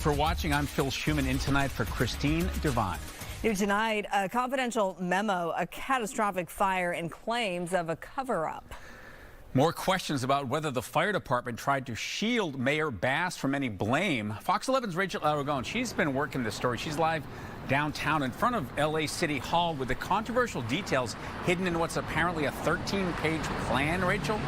For watching, I'm Phil Schuman, in tonight for Christine Devine. New tonight, a confidential memo, a catastrophic fire, and claims of a cover-up. More questions about whether the fire department tried to shield Mayor Bass from any blame. Fox 11's Rachel Aragon, she's been working this story. She's live downtown in front of LA City Hall with the controversial details hidden in what's apparently a 13-page plan, Rachel?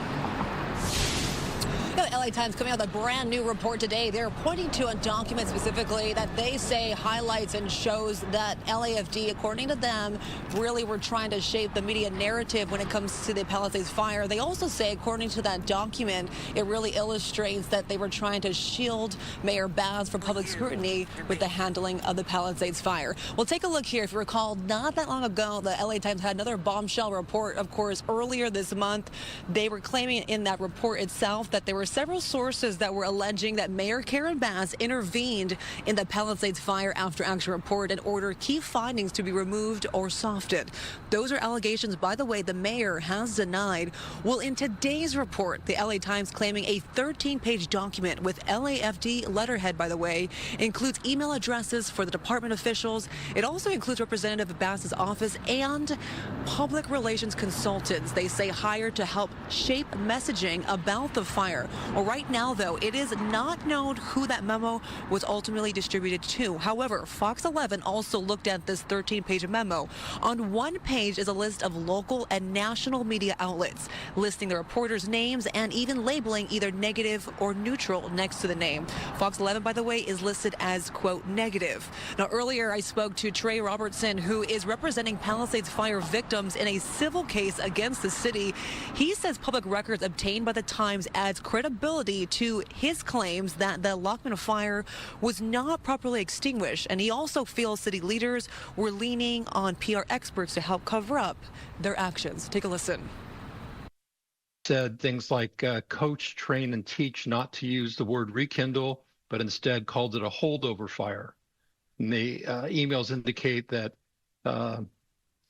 The LA Times coming out with a brand new report today. They're pointing to a document specifically that they say highlights and shows that LAFD, according to them, really were trying to shape the media narrative when it comes to the Palisades fire. They also say, according to that document, it really illustrates that they were trying to shield Mayor Bass from public scrutiny with the handling of the Palisades fire. Well, take a look here. If you recall, not that long ago, the LA Times had another bombshell report, of course, earlier this month. They were claiming in that report itself that there were several sources that were alleging that Mayor Karen Bass intervened in the Palisades fire after action report and ordered key findings to be removed or softened. Those are allegations, by the way, the mayor has denied. Well, in today's report, the LA Times claiming a 13-page document with LAFD letterhead, by the way, includes email addresses for the department officials. It also includes Representative of Bass's office and public relations consultants, they say, hired to help shape messaging about the fire. Well, right now, though, it is not known who that memo was ultimately distributed to. However, Fox 11 also looked at this 13-page memo. On one page is a list of local and national media outlets, listing the reporters' names and even labeling either negative or neutral next to the name. Fox 11, by the way, is listed as, quote, negative. Now, earlier I spoke to Trey Robertson, who is representing Palisades fire victims in a civil case against the city. He says public records obtained by the Times adds credibility to his claims that the Lockman fire was not properly extinguished, and he also feels city leaders were leaning on PR experts to help cover up their actions. Take a listen. Said things like coach, train, and teach not to use the word rekindle, but instead called it a holdover fire. And the emails indicate that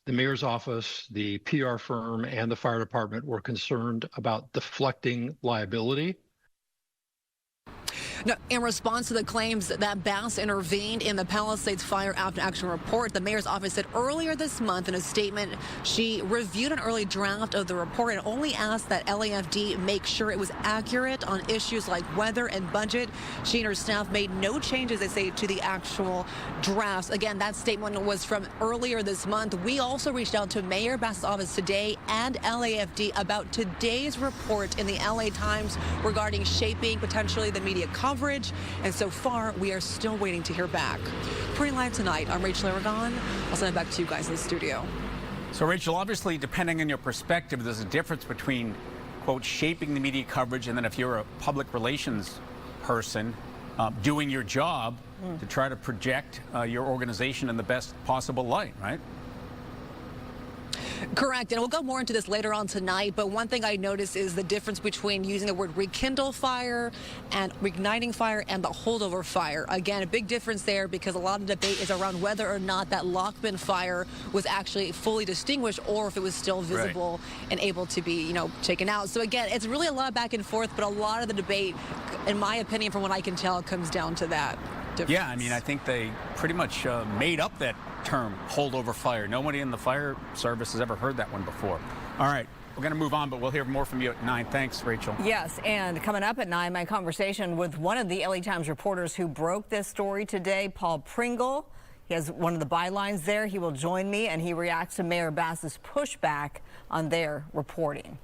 the mayor's office, the PR firm, and the fire department were concerned about deflecting liability. Now, in response to the claims that Bass intervened in the Palisades fire after action report, the mayor's office said earlier this month in a statement she reviewed an early draft of the report and only asked that LAFD make sure it was accurate on issues like weather and budget. She and her staff made no changes, they say, to the actual drafts. Again, that statement was from earlier this month. We also reached out to Mayor Bass's office today and LAFD about today's report in the LA Times regarding shaping potentially the media coverage. And so far, we are still waiting to hear back. Pretty live tonight, I'm Rachel Aragon. I'll send it back to you guys in the studio. So, Rachel, obviously, depending on your perspective, there's a difference between, quote, shaping the media coverage, and then if you're a public relations person, doing your job to try to project your organization in the best possible light, right? Correct, and we'll go more into this later on tonight, but one thing I noticed is the difference between using the word rekindle fire and reigniting fire and the holdover fire. Again, a big difference there because a lot of debate is around whether or not that Lockman fire was actually fully distinguished or if it was still visible and able to be, taken out. So again, it's really a lot of back and forth, but a lot of the debate, in my opinion, from what I can tell, comes down to that difference. Yeah, I mean, I think they pretty much made up that term, holdover fire. Nobody in the fire service has ever heard that one before. All right, we're going to move on, but we'll hear more from you at 9. Thanks, Rachel. Yes, and coming up at 9, my conversation with one of the LA Times reporters who broke this story today, Paul Pringle. He has one of the bylines there. He will join me, and he reacts to Mayor Bass's pushback on their reporting.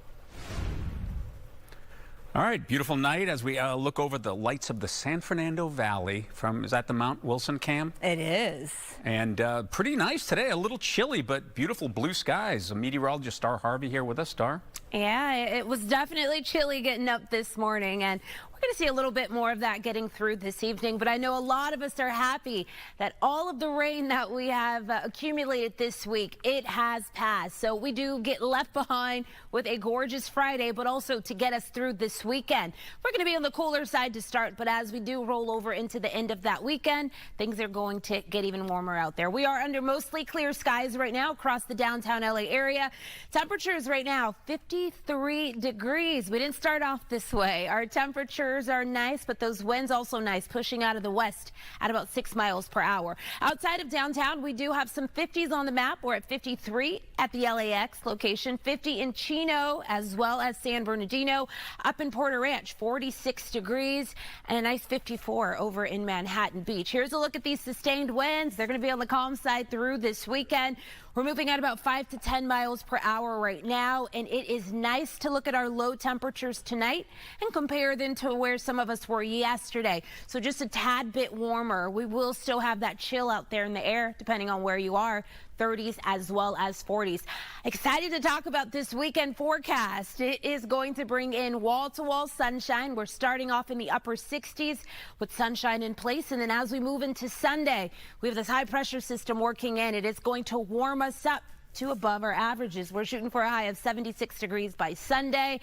All right, beautiful night as we look over the lights of the San Fernando Valley from, is that the Mount Wilson cam? It is. And pretty nice today, a little chilly, but beautiful blue skies. Meteorologist Star Harvey here with us. Star? Yeah, it was definitely chilly getting up this morning, and we're going to see a little bit more of that getting through this evening, but I know a lot of us are happy that all of the rain that we have accumulated this week, it has passed. So we do get left behind with a gorgeous Friday, but also to get us through this weekend. We're going to be on the cooler side to start, but as we do roll over into the end of that weekend, things are going to get even warmer out there. We are under mostly clear skies right now across the downtown LA area. Temperatures right now, 53 degrees. We didn't start off this way. Our temperature temperatures are nice, but those winds also nice, pushing out of the west at about 6 miles per hour. Outside of downtown, we do have some 50s on the map. We're at 53 at the LAX location, 50 in Chino, as well as San Bernardino. Up in Porter Ranch, 46 degrees, and a nice 54 over in Manhattan Beach. Here's a look at these sustained winds. They're going to be on the calm side through this weekend. We're moving at about 5 to 10 miles per hour right now, and it is nice to look at our low temperatures tonight and compare them to where some of us were yesterday. So just a tad bit warmer. We will still have that chill out there in the air, depending on where you are. 30s as well as 40s. Excited to talk about this weekend forecast. It is going to bring in wall-to-wall sunshine. We're starting off in the upper 60s with sunshine in place, and then as we move into Sunday, we have this high pressure system working in. It is going to warm us up to above our averages. We're shooting for a high of 76 degrees by Sunday.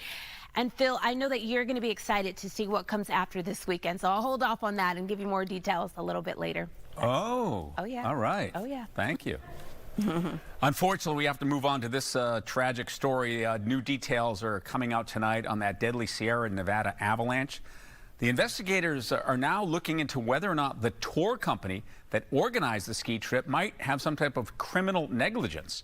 And Phil, I know that you're going to be excited to see what comes after this weekend, so I'll hold off on that and give you more details a little bit later. Oh yeah. All right. Oh yeah. Thank you. Unfortunately, we have to move on to this tragic story. New details are coming out tonight on that deadly Sierra Nevada avalanche. The investigators are now looking into whether or not the tour company that organized the ski trip might have some type of criminal negligence.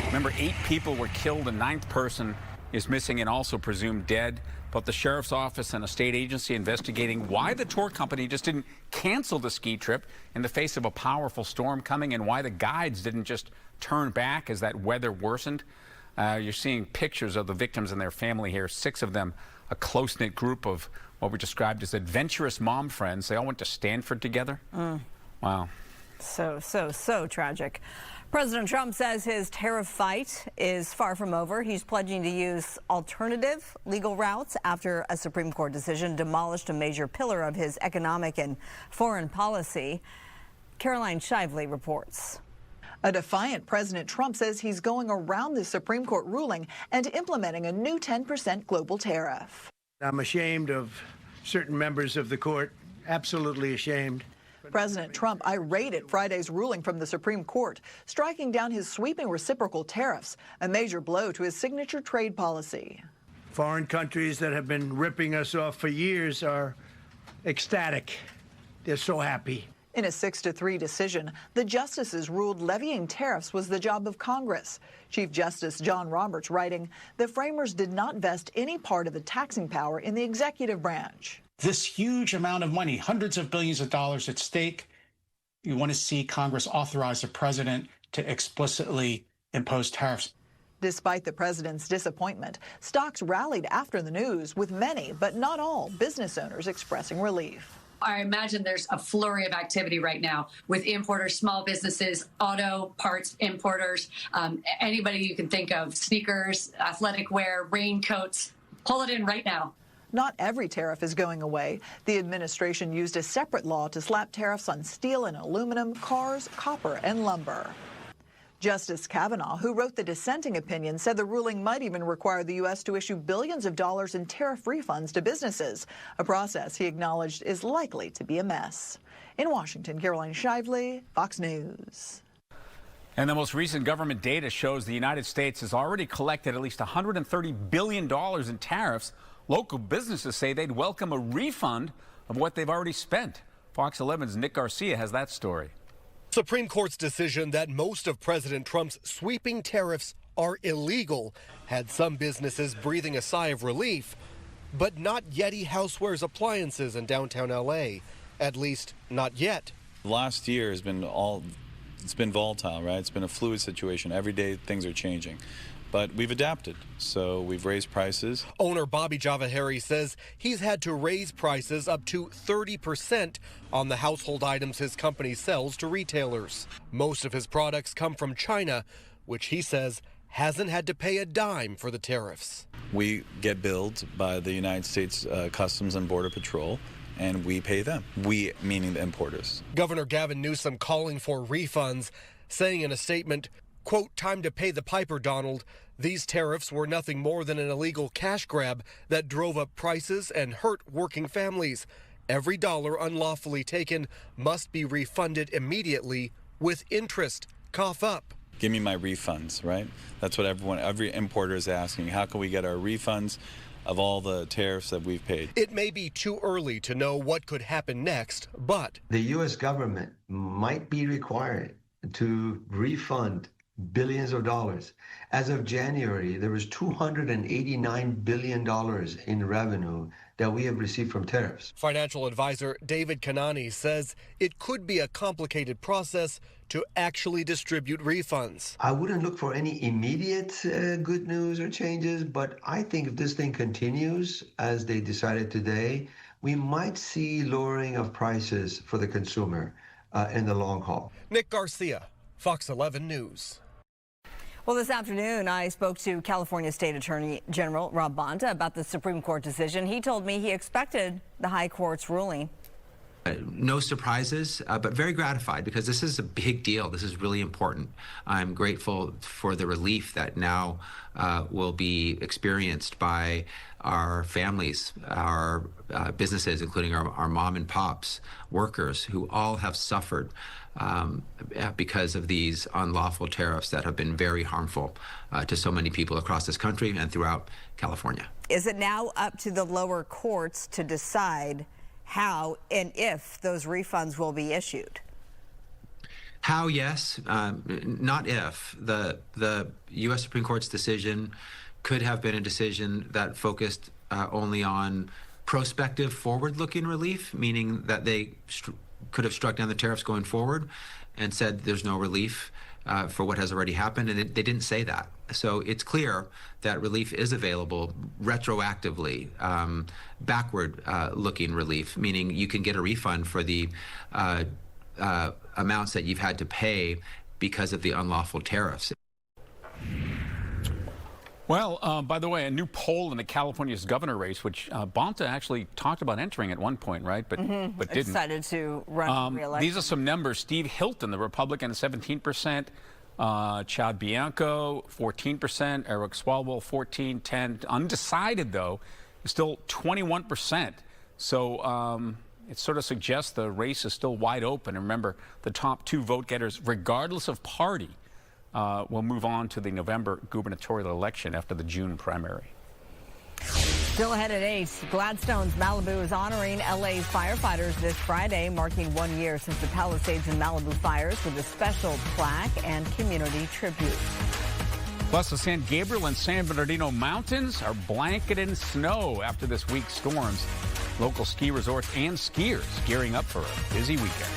Remember, 8 people were killed, a 9th person is missing and also presumed dead. But the sheriff's office and a state agency investigating why the tour company just didn't cancel the ski trip in the face of a powerful storm coming, and why the guides didn't just turn back as that weather worsened. You're seeing pictures of the victims and their family here, 6 of them, a close-knit group of what we described as adventurous mom friends. They all went to Stanford together. Wow. So tragic. President Trump says his tariff fight is far from over. He's pledging to use alternative legal routes after a Supreme Court decision demolished a major pillar of his economic and foreign policy. Caroline Shively reports. A defiant President Trump says he's going around the Supreme Court ruling and implementing a new 10% global tariff. I'm ashamed of certain members of the court, absolutely ashamed. President Trump irate at Friday's ruling from the Supreme Court, striking down his sweeping reciprocal tariffs, a major blow to his signature trade policy. Foreign countries that have been ripping us off for years are ecstatic. They're so happy. In a 6-3 decision, the justices ruled levying tariffs was the job of Congress. Chief Justice John Roberts writing, the framers did not vest any part of the taxing power in the executive branch. This huge amount of money, hundreds of billions of dollars at stake, you want to see Congress authorize the president to explicitly impose tariffs. Despite the president's disappointment, stocks rallied after the news, with many, but not all, business owners expressing relief. I imagine there's a flurry of activity right now with importers, small businesses, auto parts importers, anybody you can think of, sneakers, athletic wear, raincoats. Pull it in right now. Not every tariff is going away. The administration used a separate law to slap tariffs on steel and aluminum, cars, copper, and lumber. Justice Kavanaugh, who wrote the dissenting opinion, said the ruling might even require the U.S. to issue billions of dollars in tariff refunds to businesses, a process he acknowledged is likely to be a mess. In Washington, Caroline Shively, Fox News. And the most recent government data shows the United States has already collected at least $130 billion in tariffs. Local businesses say they'd welcome a refund of what they've already spent. Fox 11's Nick Garcia has that story. Supreme Court's decision that most of President Trump's sweeping tariffs are illegal had some businesses breathing a sigh of relief, but not Yeti Housewares appliances in downtown LA. At least not yet. Last year has been it's been volatile, right? It's been a fluid situation. Every day things are changing. But we've adapted, so we've raised prices. Owner Bobby Javahari says he's had to raise prices up to 30% on the household items his company sells to retailers. Most of his products come from China, which he says hasn't had to pay a dime for the tariffs. We get billed by the United States Customs and Border Patrol, and we pay them. We, meaning the importers. Governor Gavin Newsom calling for refunds, saying in a statement, quote, time to pay the piper, Donald. These tariffs were nothing more than an illegal cash grab that drove up prices and hurt working families. Every dollar unlawfully taken must be refunded immediately with interest. Cough up. Give me my refunds, right? That's what every importer is asking. How can we get our refunds? of all the tariffs that we've paid. It may be too early to know what could happen next, but the U.S. government might be required to refund billions of dollars. As of January, there was $289 billion in revenue that we have received from tariffs. Financial advisor David Kanani says it could be a complicated process to actually distribute refunds. I wouldn't look for any immediate good news or changes, but I think if this thing continues as they decided today, we might see lowering of prices for the consumer in the long haul. Nick Garcia, Fox 11 News. Well, this afternoon, I spoke to California State Attorney General Rob Bonta about the Supreme Court decision. He told me he expected the High Court's ruling. No surprises, but very gratified because this is a big deal. This is really important. I'm grateful for the relief that now will be experienced by our families, our businesses, including our mom and pops, workers who all have suffered because of these unlawful tariffs that have been very harmful to so many people across this country and throughout California. Is it now up to the lower courts to decide how and if those refunds will be issued? How, yes, not if. The U.S. Supreme Court's decision could have been a decision that focused only on prospective forward-looking relief, meaning that they could have struck down the tariffs going forward and said there's no relief for what has already happened, and they didn't say that. So it's clear that relief is available retroactively, backward-looking relief, meaning you can get a refund for the amounts that you've had to pay because of the unlawful tariffs. Well, by the way, a new poll in the California's governor race, which Bonta actually talked about entering at one point, right? But didn't. Decided to run re-election. These are some numbers. Steve Hilton, the Republican, 17%. Chad Bianco, 14%. Eric Swalwell, 14, 10. Undecided, though, is still 21%. So it sort of suggests the race is still wide open. And remember, the top two vote getters, regardless of party, will move on to the November gubernatorial election after the June primary. Still ahead at 8, Gladstone's Malibu is honoring LA's firefighters this Friday, marking 1 year since the Palisades and Malibu fires with a special plaque and community tribute. Plus, the San Gabriel and San Bernardino mountains are blanketed in snow after this week's storms. Local ski resorts and skiers gearing up for a busy weekend.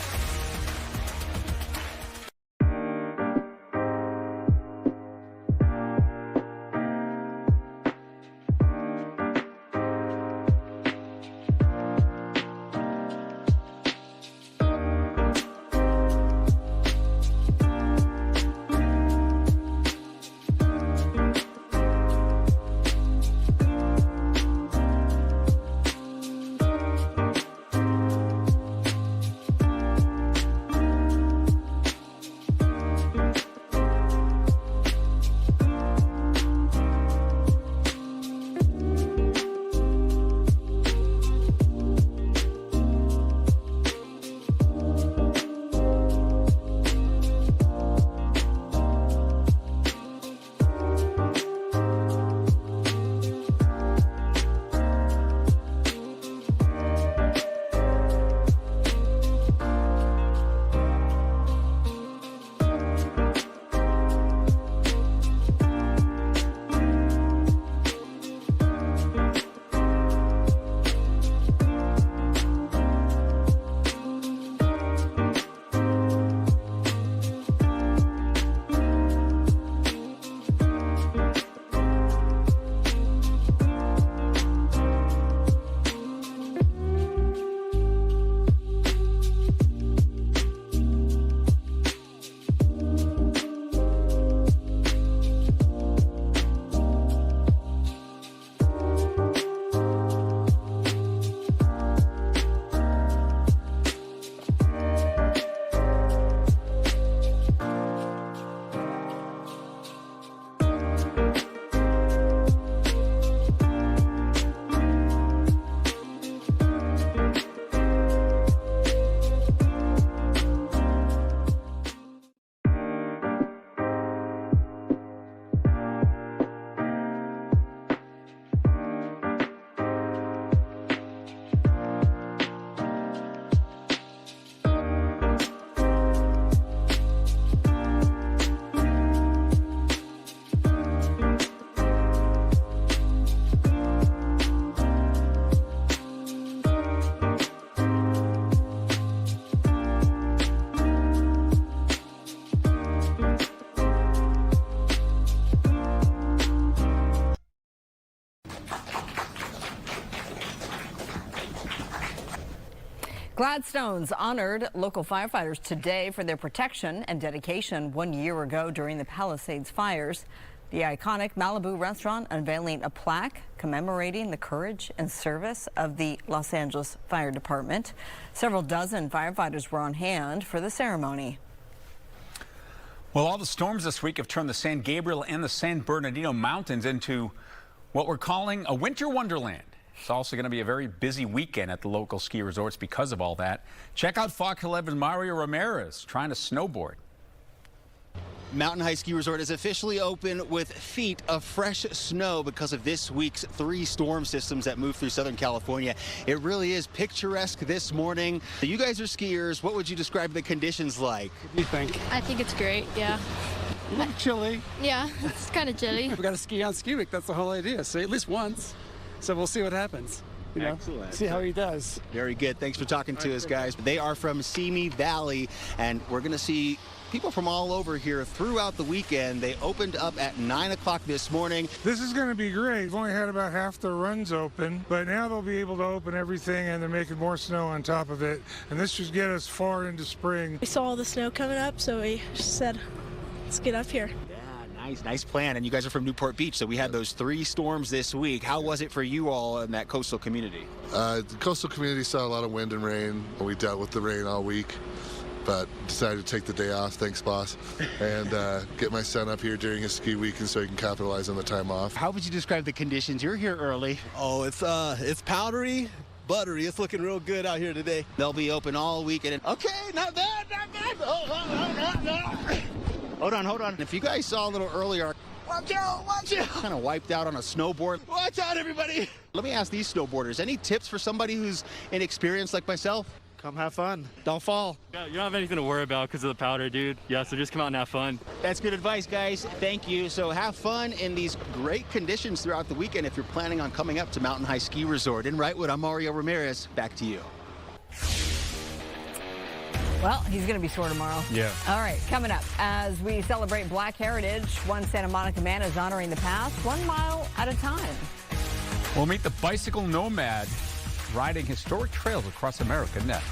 Gladstones honored local firefighters today for their protection and dedication 1 year ago during the Palisades fires. The iconic Malibu restaurant unveiling a plaque commemorating the courage and service of the Los Angeles Fire Department. Several dozen firefighters were on hand for the ceremony. Well, all the storms this week have turned the San Gabriel and the San Bernardino Mountains into what we're calling a winter wonderland. It's also going to be a very busy weekend at the local ski resorts because of all that. Check out Fox 11's Mario Ramirez trying to snowboard. Mountain High Ski Resort is officially open with feet of fresh snow because of this week's 3 storm systems that moved through Southern California. It really is picturesque this morning. You guys are skiers. What would you describe the conditions like? What do you think? I think it's great, yeah. A little chilly. Yeah, it's kind of chilly. We got to ski on ski week. That's the whole idea. So at least once. So we'll see what happens. You know, excellent. See how he does. Very good. Thanks for talking to us, guys. They are from Simi Valley, and we're going to see people from all over here throughout the weekend. They opened up at 9 o'clock this morning. This is going to be great. We've only had about half the runs open, but now they'll be able to open everything, and they're making more snow on top of it. And this should get us far into spring. We saw all the snow coming up, so we just said, let's get up here. Nice plan. And you guys are from Newport Beach, so we had those 3 storms this week. How was it for you all in that coastal community? The coastal community saw a lot of wind and rain. We dealt with the rain all week, but decided to take the day off, thanks boss, and get my son up here during his ski weekend so he can capitalize on the time off. How would you describe the conditions? You're here early. Oh, it's powdery, buttery. It's looking real good out here today. They'll be open all weekend. Okay, not bad, not bad. Hold on. If you guys saw a little earlier, watch out. Kind of wiped out on a snowboard. Watch out, everybody. Let me ask these snowboarders, any tips for somebody who's inexperienced like myself? Come have fun. Don't fall. Yeah, you don't have anything to worry about because of the powder, dude. Yeah, so just come out and have fun. That's good advice, guys. Thank you. So have fun in these great conditions throughout the weekend if you're planning on coming up to Mountain High Ski Resort. In Wrightwood, I'm Mario Ramirez. Back to you. Well, he's going to be sore tomorrow. Yeah. All right, coming up, as we celebrate Black Heritage, one Santa Monica man is honoring the past 1 mile at a time. We'll meet the bicycle nomad riding historic trails across America next.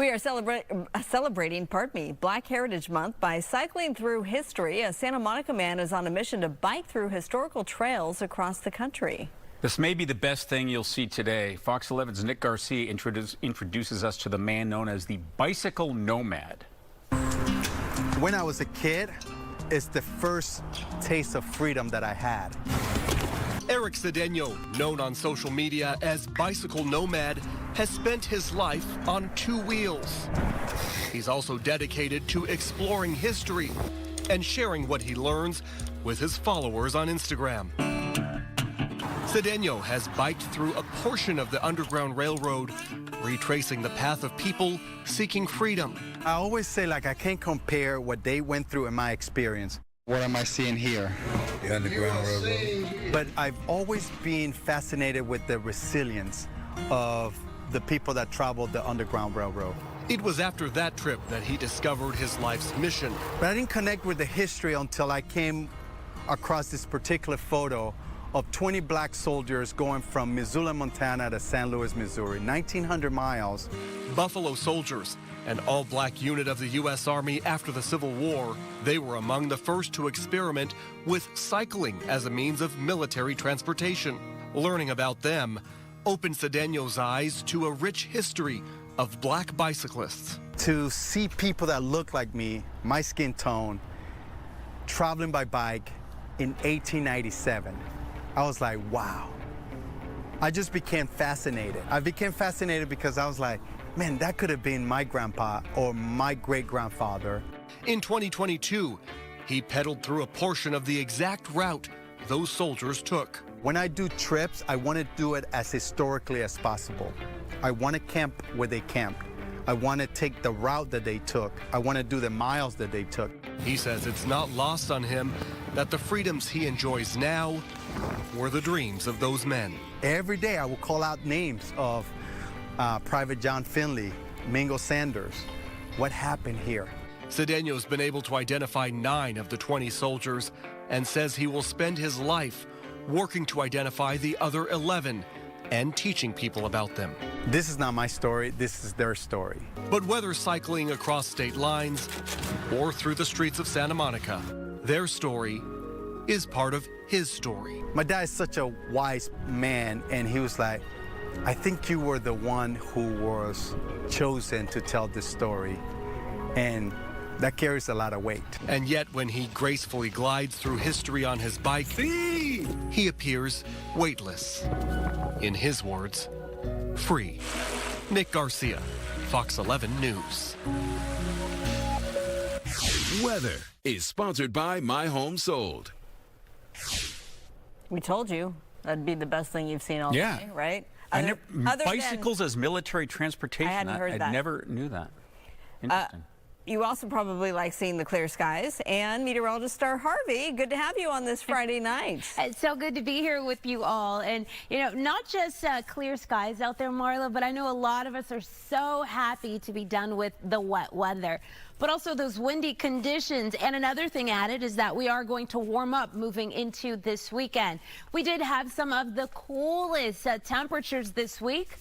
We are celebrating, Black Heritage Month by cycling through history. A Santa Monica man is on a mission to bike through historical trails across the country. This may be the best thing you'll see today. Fox 11's Nick Garcia introduces us to the man known as the bicycle nomad. When I was a kid, it's the first taste of freedom that I had. Eric Cedeno, known on social media as Bicycle Nomad, has spent his life on two wheels. He's also dedicated to exploring history and sharing what he learns with his followers on Instagram. Cedeno has biked through a portion of the Underground Railroad, retracing the path of people seeking freedom. I always say, I can't compare what they went through in my experience. What am I seeing here? The Underground Railroad. But I've always been fascinated with the resilience of the people that traveled the Underground Railroad. It was after that trip that he discovered his life's mission. But I didn't connect with the history until I came across this particular photo of 20 black soldiers going from Missoula, Montana to St. Louis, Missouri, 1,900 miles. Buffalo Soldiers, an all-black unit of the U.S. Army after the Civil War, they were among the first to experiment with cycling as a means of military transportation. Learning about them opened Cedeno's eyes to a rich history of black bicyclists. To see people that look like me, my skin tone, traveling by bike in 1897, I was like, wow. I just became fascinated. I became fascinated because I was like, man, that could have been my grandpa or my great-grandfather. In 2022, he pedaled through a portion of the exact route those soldiers took. When I do trips, I want to do it as historically as possible. I want to camp where they camped. I want to take the route that they took. I want to do the miles that they took. He says it's not lost on him that the freedoms he enjoys now were the dreams of those men. Every day I will call out names of Private John Finley, Mingo Sanders. What happened here? Cedeno's been able to identify 9 of the 20 soldiers and says he will spend his life working to identify the other 11 and teaching people about them. This is not my story, this is their story. But whether cycling across state lines or through the streets of Santa Monica, their story is part of his story. My dad is such a wise man, and he was like, I think you were the one who was chosen to tell this story, and that carries a lot of weight. And yet when he gracefully glides through history on his bike, he appears weightless. In his words, free. Nick Garcia, Fox 11 News. Weather is sponsored by My Home Sold. We told you that'd be the best thing you've seen all day, right? Bicycles as military transportation. I hadn't heard that. I never knew that. Interesting. You also probably like seeing the clear skies. And meteorologist Star Harvey, good to have you on this Friday night. It's so good to be here with you all. And, not just clear skies out there, Marla, but I know a lot of us are so happy to be done with the wet weather. But also those windy conditions. And another thing added is that we are going to warm up moving into this weekend. We did have some of the coolest temperatures this week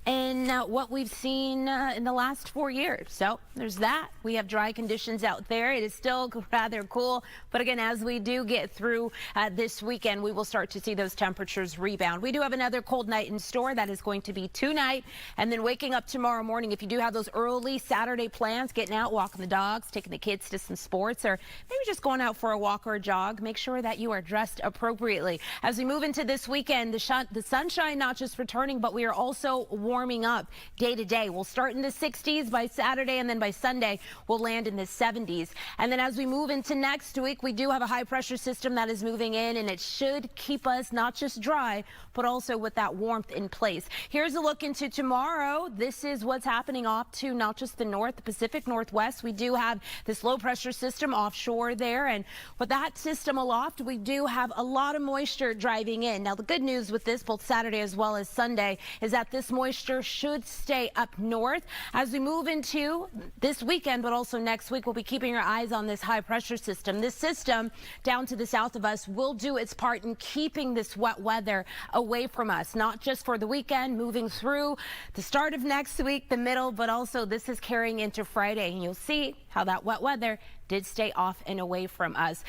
and what we've seen in the last 4 years. So there's that. We have dry conditions out there. It is still rather cool. But again, as we do get through this weekend, we will start to see those temperatures rebound. We do have another cold night in store. That is going to be tonight. And then waking up tomorrow morning, if you do have those early Saturday plans, getting out, walking the dogs, taking the kids to some sports, or maybe just going out for a walk or a jog, make sure that you are dressed appropriately. As we move into this weekend, the sunshine not just returning, but we are also warming up day to day. We'll start in the 60s by Saturday, and then by Sunday we'll land in the 70s. And then as we move into next week, we do have a high pressure system that is moving in, and it should keep us not just dry, but also with that warmth in place. Here's a look into tomorrow. This is what's happening off to not just the north, the Pacific Northwest. We do have this low pressure system offshore there, and with that system aloft, we do have a lot of moisture driving in. Now, the good news with this, both Saturday as well as Sunday, is that this moisture moisture should stay up north as we move into this weekend, but also next week. We'll be keeping our eyes on this high pressure system. This system down to the south of us will do its part in keeping this wet weather away from us, not just for the weekend, moving through the start of next week, the middle, but also this is carrying into Friday. And you'll see how that wet weather did stay off and away from us.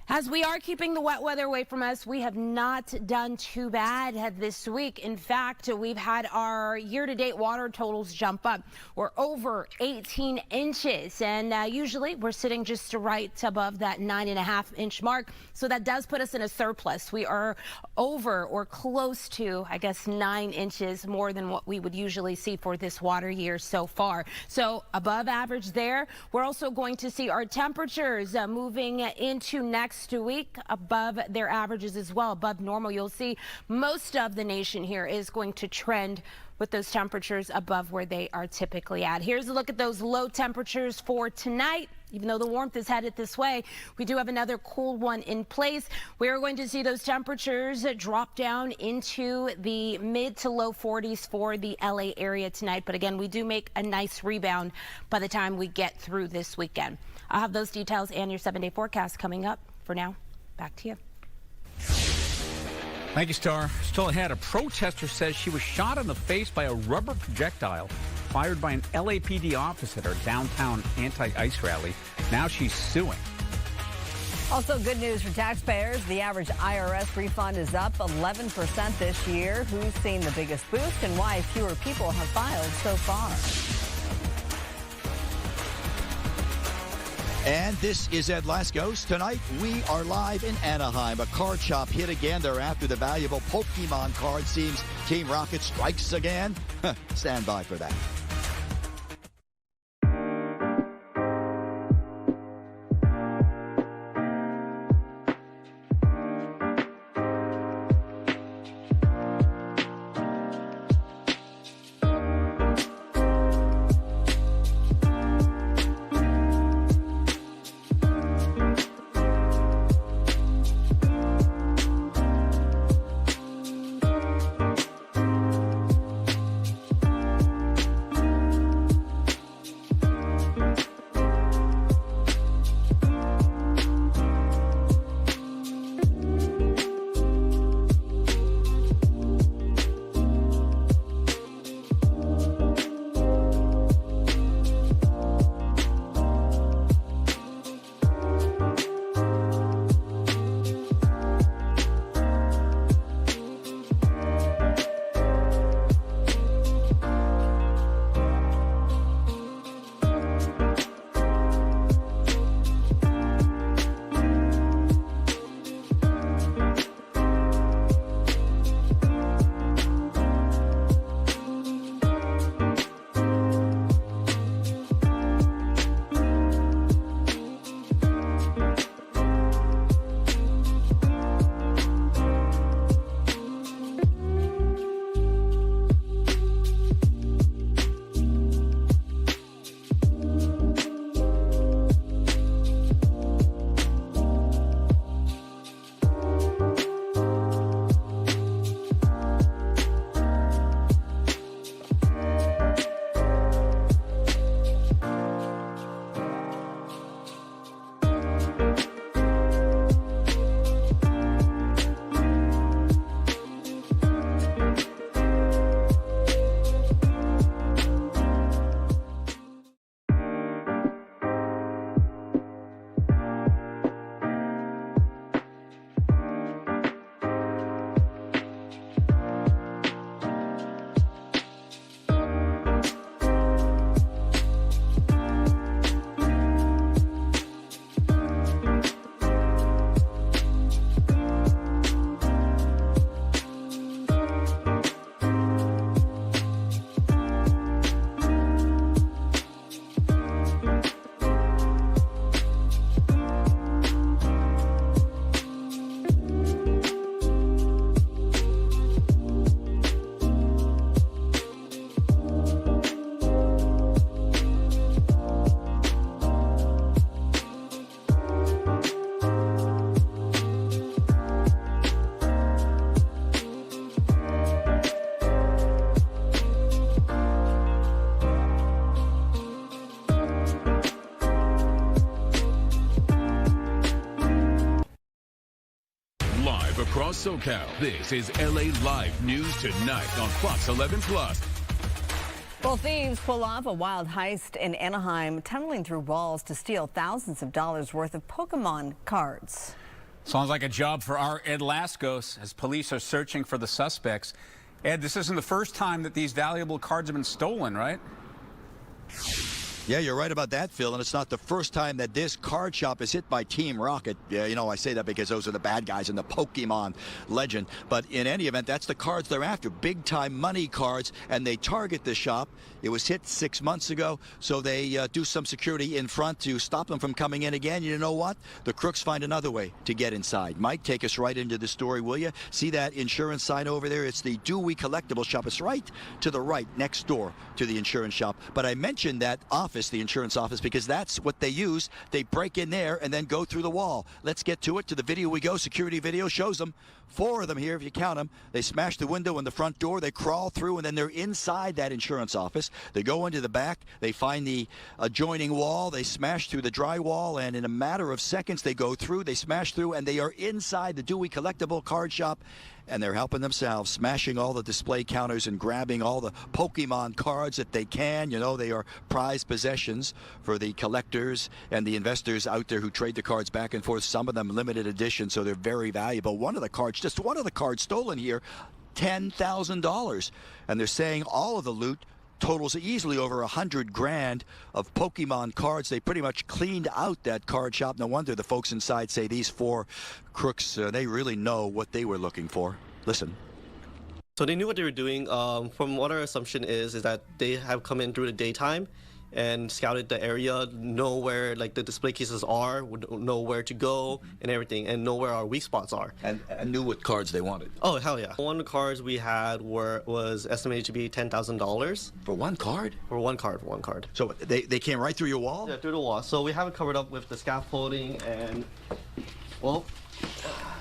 As we are keeping the wet weather away from us, we have not done too bad this week. In fact, we've had our year-to-date water totals jump up. We're over 18 inches, and usually we're sitting just right above that 9.5-inch mark. So that does put us in a surplus. We are over or close to, I guess, 9 inches more than what we would usually see for this water year so far. So above average there. We're also going to see our temperatures moving into next week above their averages as well, above normal. You'll see most of the nation here is going to trend with those temperatures above where they are typically at. Here's a look at those low temperatures for tonight. Even though the warmth is headed this way, we do have another cool one in place. We're going to see those temperatures drop down into the mid to low 40s for the LA area tonight. But again, we do make a nice rebound by the time we get through this weekend. I'll have those details and your 7-day forecast coming up. For now, back to you. Thank you, Star. Still ahead, a protester says she was shot in the face by a rubber projectile fired by an LAPD officer at her downtown anti-ice rally. Now she's suing. Also, good news for taxpayers. The average IRS refund is up 11% this year. Who's seen the biggest boost and why fewer people have filed so far? And this is Ed Lascos. Tonight, we are live in Anaheim. A card shop hit again. They're after the valuable Pokemon card. Seems Team Rocket strikes again. Stand by for that. live across SoCal. This is LA Live News Tonight on Fox 11 Plus. Well, thieves pull off a wild heist in Anaheim, tunneling through walls to steal thousands of dollars worth of Pokemon cards. Sounds like a job for our Ed Lascos as police are searching for the suspects. Ed, this isn't the first time that these valuable cards have been stolen, right? Yeah, you're right about that, Phil, and it's not the first time that this card shop is hit by Team Rocket. Yeah, you know, I say that because those are the bad guys in the Pokemon legend. But in any event, that's the cards they're after, big-time money cards, and they target the shop. It was hit 6 months ago, so they do some security in front to stop them from coming in again. You know what? The crooks find another way to get inside. Mike, take us right into the story, will you? See that insurance sign over there? It's the Dewey Collectible Shop. It's right to the right, next door to the insurance shop. But I mentioned that office, the insurance office, because that's what they use. They break in there and then go through the wall. Let's get to it. To the video we go. Security video shows them. 4 of them here, if you count them. They smash the window in the front door. They crawl through, and then they're inside that insurance office. They go into the back. They find the adjoining wall. They smash through the drywall, and in a matter of seconds, they go through. They smash through, and they are inside the Dewey Collectible Card Shop. And they're helping themselves, smashing all the display counters and grabbing all the Pokemon cards that they can. You know, they are prized possessions for the collectors and the investors out there who trade the cards back and forth. Some of them limited edition, so they're very valuable. One of the cards, just one of the cards stolen here, $10,000. And they're saying all of the loot totals easily over 100 grand of Pokemon cards. They pretty much cleaned out that card shop. No wonder the folks inside say these 4 crooks, they really know what they were looking for. Listen. So they knew what they were doing. From what our assumption is that they have come in through the daytime and scouted the area, know where like the display cases are, know where to go and everything, and know where our weak spots are. And knew what cards they wanted. Oh, hell yeah. One of the cards we had was estimated to be $10,000. For one card? For one card. So they came right through your wall? Yeah, through the wall. So we have it covered up with the scaffolding and, well,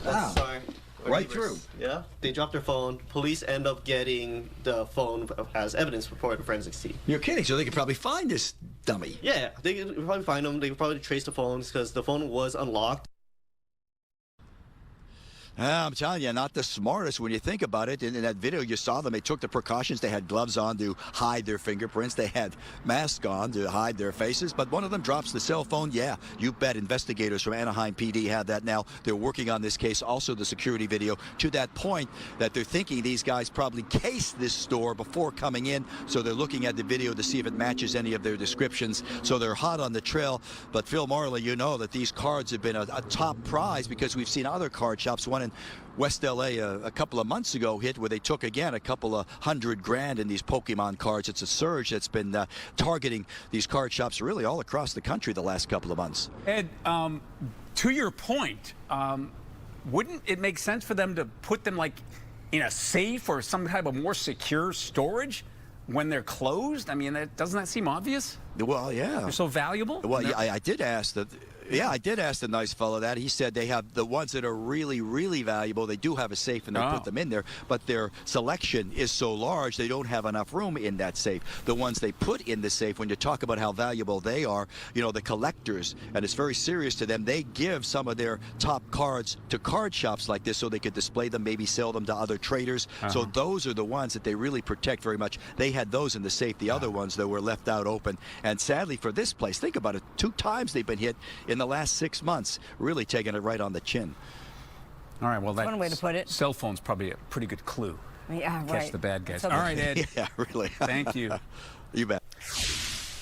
wow. Sorry. Right through. Yeah. They dropped their phone. Police end up getting the phone as evidence for the forensics team. You're kidding. So they could probably find this dummy. Yeah, they could probably find them. They could probably trace the phones because the phone was unlocked. I'm telling you, not the smartest when you think about it. In that video, you saw them. They took the precautions. They had gloves on to hide their fingerprints. They had masks on to hide their faces. But one of them drops the cell phone. Yeah, you bet. Investigators from Anaheim PD have that now. They're working on this case. Also, the security video to that point that they're thinking these guys probably cased this store before coming in. So they're looking at the video to see if it matches any of their descriptions. So they're hot on the trail. But Phil Marley, you know that these cards have been a top prize because we've seen other card shops. One in West LA a couple of months ago hit where they took again a couple of $100 grand in these Pokemon cards. It's a surge that's been targeting these card shops really all across the country the last couple of months. Ed, to your point, wouldn't it make sense for them to put them like in a safe or some type of more secure storage when they're closed? I mean, doesn't that seem obvious? Well, yeah. They're so valuable? Well, yeah, I did ask that. Yeah, I did ask the nice fellow that. He said they have the ones that are really, really valuable. They do have a safe and they put them in there, but their selection is so large they don't have enough room in that safe. The ones they put in the safe, when you talk about how valuable they are, you know, the collectors, and it's very serious to them, they give some of their top cards to card shops like this so they could display them, maybe sell them to other traders. So those are the ones that they really protect very much. They had those in the safe. The other ones that were left out open. And sadly for this place, think about it, 2 times they've been hit in the last 6 months, really taking it right on the chin. All right, well, that's one way to put it. Cell phone's probably a pretty good clue. Yeah, right. Catch the bad guys. So all right, Ed. Yeah, really. Thank you. You bet.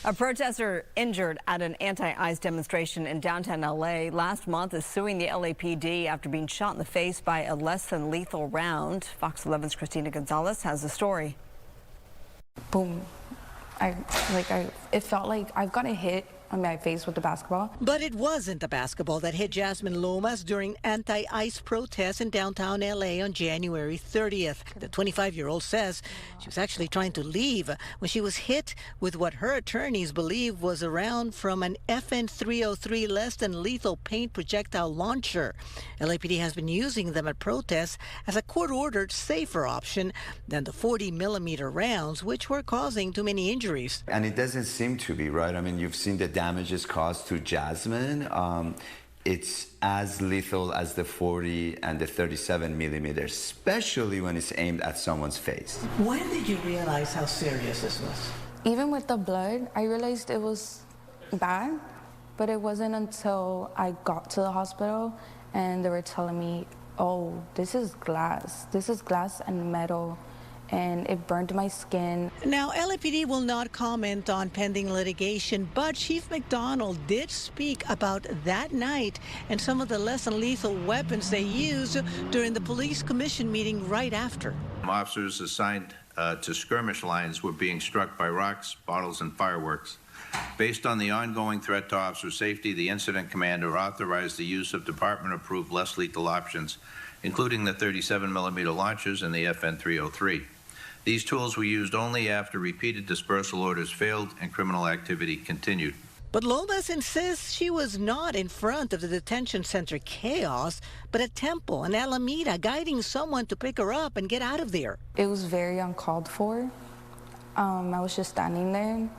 A protester injured at an anti-ICE demonstration in downtown LA last month is suing the LAPD after being shot in the face by a less than lethal round. Fox 11's Christina Gonzalez has the story. Boom. It felt like I've got a hit on my face with the basketball. But it wasn't the basketball that hit Jasmine Lomas during anti-ICE protests in downtown LA on January 30th. The 25-year-old says she was actually trying to leave when she was hit with what her attorneys believe was a round from an FN 303 less than lethal paint projectile launcher. LAPD has been using them at protests as a court-ordered safer option than the 40-millimeter rounds, which were causing too many injuries. And it doesn't seem to be, right? I mean, you've seen the damages caused to Jasmine. It's as lethal as the 40 and the 37 millimeters, especially when it's aimed at someone's face. When did you realize how serious this was? Even with the blood, I realized it was bad, but it wasn't until I got to the hospital and they were telling me, oh, this is glass and metal, and it burned my skin. Now, LAPD will not comment on pending litigation, but Chief McDonald did speak about that night and some of the less than lethal weapons they used during the police commission meeting right after. Officers assigned to skirmish lines were being struck by rocks, bottles, and fireworks. Based on the ongoing threat to officer safety, the incident commander authorized the use of department-approved less lethal options, including the 37mm launchers and the FN-303. These tools were used only after repeated dispersal orders failed and criminal activity continued. But Lomas insists she was not in front of the detention center chaos, but at Temple and Alameda, guiding someone to pick her up and get out of there. It was very uncalled for. I was just standing there.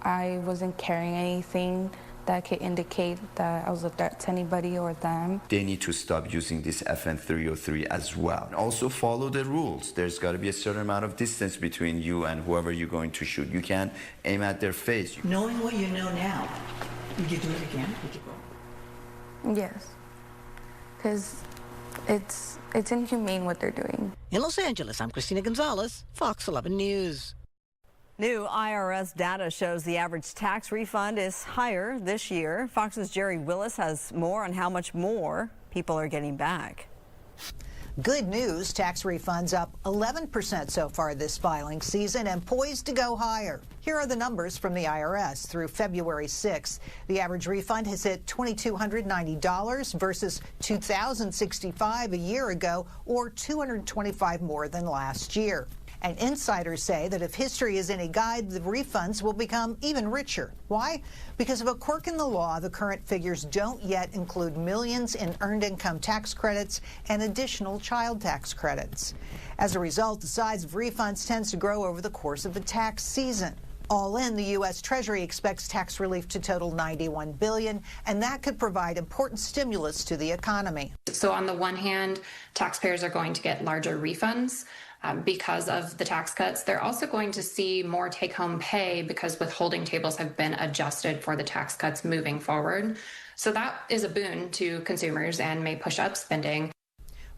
I wasn't carrying anything that could indicate that I was a threat to anybody or them. They need to stop using this FN-303 as well. And also follow the rules. There's got to be a certain amount of distance between you and whoever you're going to shoot. You can't aim at their face. Knowing what you know now, would you do it again? Would you go? Yes, because it's inhumane what they're doing. In Los Angeles, I'm Christina Gonzalez, Fox 11 News. New IRS data shows the average tax refund is higher this year. Fox's Jerry Willis has more on how much more people are getting back. Good news, tax refunds up 11% so far this filing season and poised to go higher. Here are the numbers from the IRS through February 6th. The average refund has hit $2,290 versus $2,065 a year ago, or $225 more than last year. And insiders say that if history is any guide, the refunds will become even richer. Why? Because of a quirk in the law, the current figures don't yet include millions in earned income tax credits and additional child tax credits. As a result, the size of refunds tends to grow over the course of the tax season. All in, the U.S. Treasury expects tax relief to total $91 billion, and that could provide important stimulus to the economy. So on the one hand, taxpayers are going to get larger refunds because of the tax cuts. They're also going to see more take-home pay because withholding tables have been adjusted for the tax cuts moving forward. So that is a boon to consumers and may push up spending.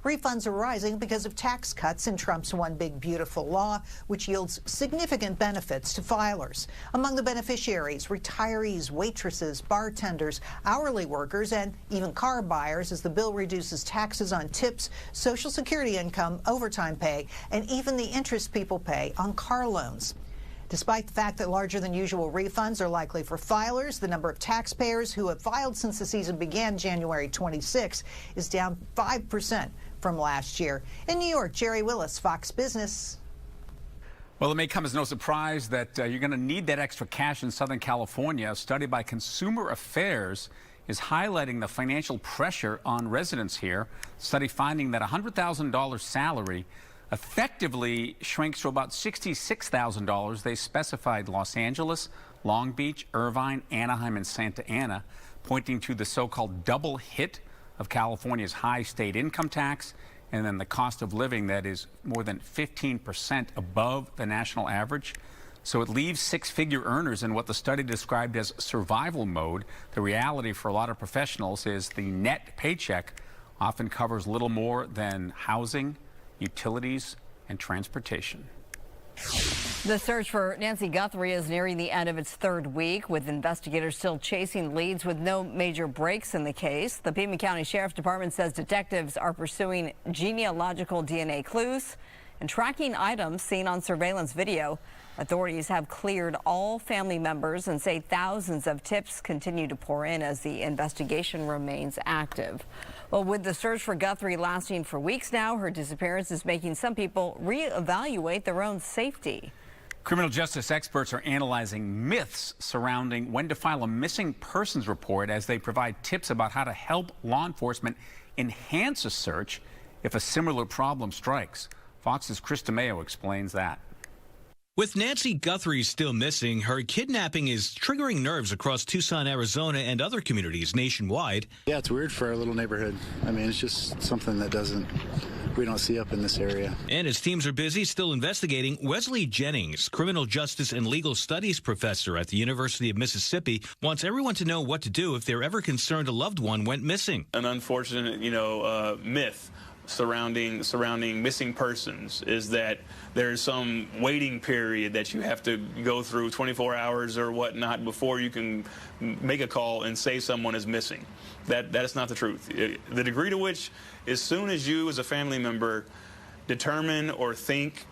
Refunds are rising because of tax cuts in Trump's One Big Beautiful Law, which yields significant benefits to filers. Among the beneficiaries, retirees, waitresses, bartenders, hourly workers, and even car buyers, as the bill reduces taxes on tips, Social Security income, overtime pay, and even the interest people pay on car loans. Despite the fact that larger than usual refunds are likely for filers, the number of taxpayers who have filed since the season began January 26 is down 5% from last year. In New York, Jerry Willis, Fox Business. Well, it may come as no surprise that you're going to need that extra cash in Southern California. A study by Consumer Affairs is highlighting the financial pressure on residents here. Study finding that a $100,000 salary effectively shrinks to about $66,000. They specified Los Angeles, Long Beach, Irvine, Anaheim, and Santa Ana, pointing to the so-called double hit of California's high state income tax and then the cost of living that is more than 15% above the national average. So it leaves six-figure earners in what the study described as survival mode. The reality for a lot of professionals is the net paycheck often covers little more than housing, utilities, and transportation. The search for Nancy Guthrie is nearing the end of its third week, with investigators still chasing leads with no major breaks in the case. The Pima County Sheriff's Department says detectives are pursuing genealogical DNA clues and tracking items seen on surveillance video. Authorities have cleared all family members and say thousands of tips continue to pour in as the investigation remains active. Well, with the search for Guthrie lasting for weeks now, her disappearance is making some people reevaluate their own safety. Criminal justice experts are analyzing myths surrounding when to file a missing persons report as they provide tips about how to help law enforcement enhance a search if a similar problem strikes. Fox's Chris DeMeo explains that. With Nancy Guthrie still missing, her kidnapping is triggering nerves across Tucson, Arizona, and other communities nationwide. Yeah, it's weird for our little neighborhood. I mean, it's just something that we don't see up in this area. And as teams are busy still investigating, Wesley Jennings, criminal justice and legal studies professor at the University of Mississippi, wants everyone to know what to do if they're ever concerned a loved one went missing. An unfortunate, myth surrounding missing persons is that there's some waiting period that you have to go through 24 hours or whatnot before you can make a call and say someone is missing. That is not the truth. The degree to which, as soon as you as a family member determine or think,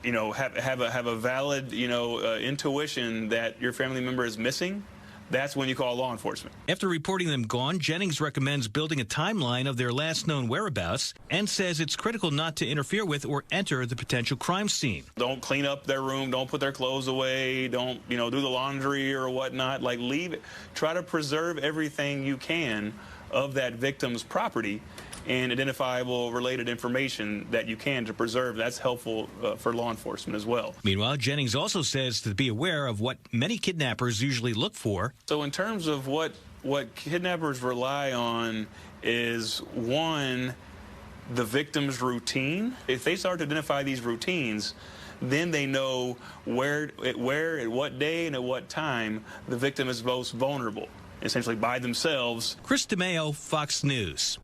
have a valid, intuition that your family member is missing, that's when you call law enforcement. After reporting them gone, Jennings recommends building a timeline of their last known whereabouts and says it's critical not to interfere with or enter the potential crime scene. Don't clean up their room. Don't put their clothes away. Don't, do the laundry or whatnot. Like, leave it. Try to preserve everything you can of that victim's property and identifiable related information that you can to preserve. That's helpful for law enforcement as well. Meanwhile, Jennings also says to be aware of what many kidnappers usually look for. So in terms of what kidnappers rely on is, one, the victim's routine. If they start to identify these routines, then they know where, at what day, and at what time the victim is most vulnerable, essentially by themselves. Chris DeMeo, Fox News.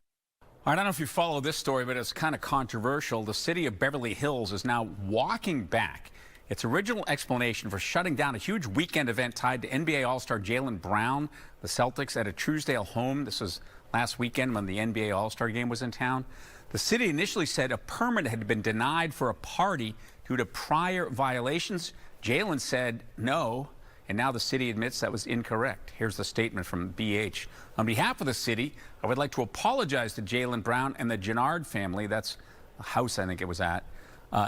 I don't know if you follow this story, but it's kind of controversial. The city of Beverly Hills is now walking back its original explanation for shutting down a huge weekend event tied to NBA All-Star Jaylen Brown, the Celtics, at a Truesdale home. This was last weekend when the NBA All-Star game was in town. The city initially said a permit had been denied for a party due to prior violations. Jaylen said no, and now the city admits that was incorrect. Here's the statement from BH. On behalf of the city, I would like to apologize to Jaylen Brown and the Gennard family. That's the house I think it was at.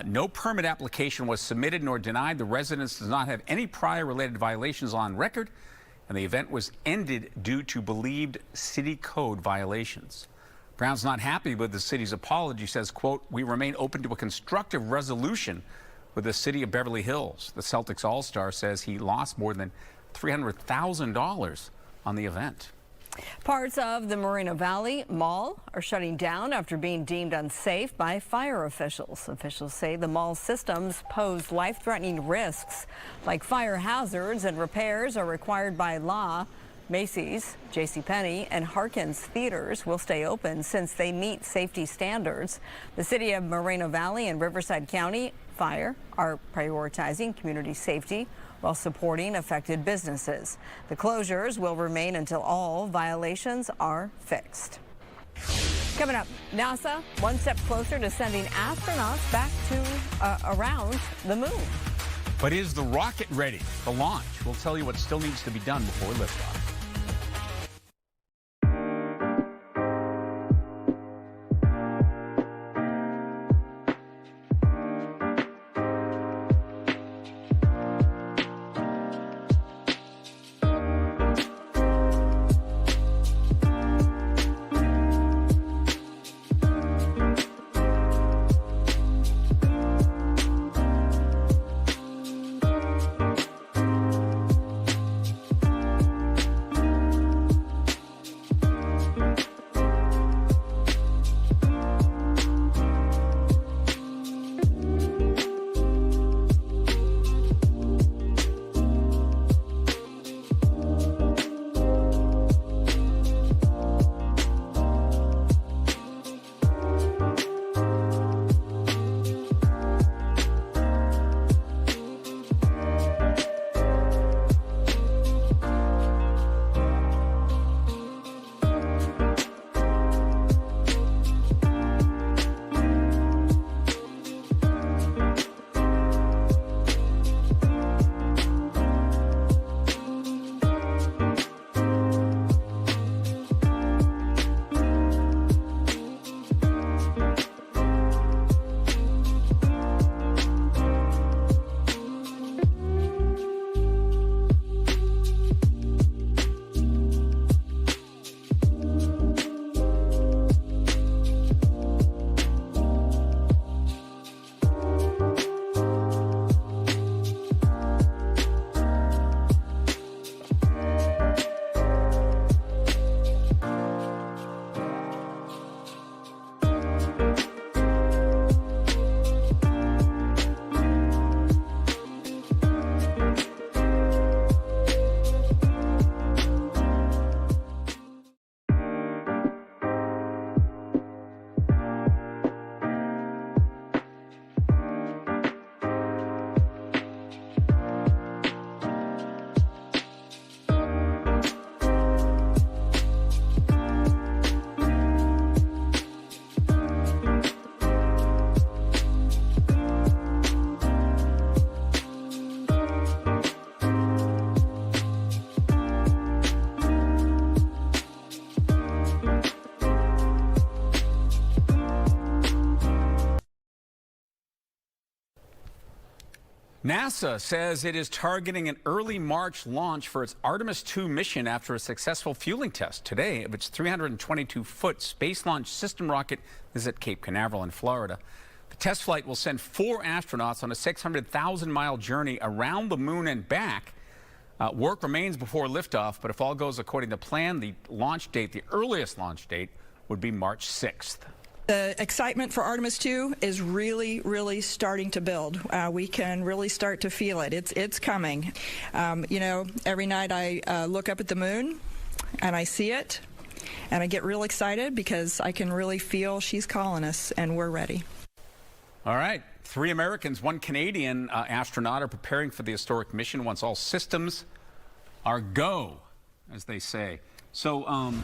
No permit application was submitted nor denied. The residence does not have any prior related violations on record, and the event was ended due to believed city code violations. Brown's not happy with the city's apology. Says, quote, "We remain open to a constructive resolution with the city of Beverly Hills." The Celtics All-Star says he lost more than $300,000 on the event. Parts of the Moreno Valley Mall are shutting down after being deemed unsafe by fire officials. Officials say the mall's systems pose life-threatening risks, like fire hazards, and repairs are required by law. Macy's, JCPenney, and Harkins theaters will stay open since they meet safety standards. The city of Moreno Valley and Riverside County Fire are prioritizing community safety while supporting affected businesses. The closures will remain until all violations are fixed. Coming up, NASA one step closer to sending astronauts back to around the moon. But is the rocket ready? The launch. We'll tell you what still needs to be done before liftoff. NASA says it is targeting an early March launch for its Artemis 2 mission after a successful fueling test today of its 322-foot Space Launch System rocket is at Cape Canaveral in Florida. The test flight will send 4 astronauts on a 600,000-mile journey around the moon and back. Work remains before liftoff, but if all goes according to plan, the earliest launch date would be March 6th. The excitement for Artemis 2 is really, really starting to build. We can really start to feel it. It's coming. You know, every night I look up at the moon and I see it, and I get real excited because I can really feel she's calling us, and we're ready. All right. 3 Americans, 1 Canadian astronaut are preparing for the historic mission once all systems are go, as they say. So,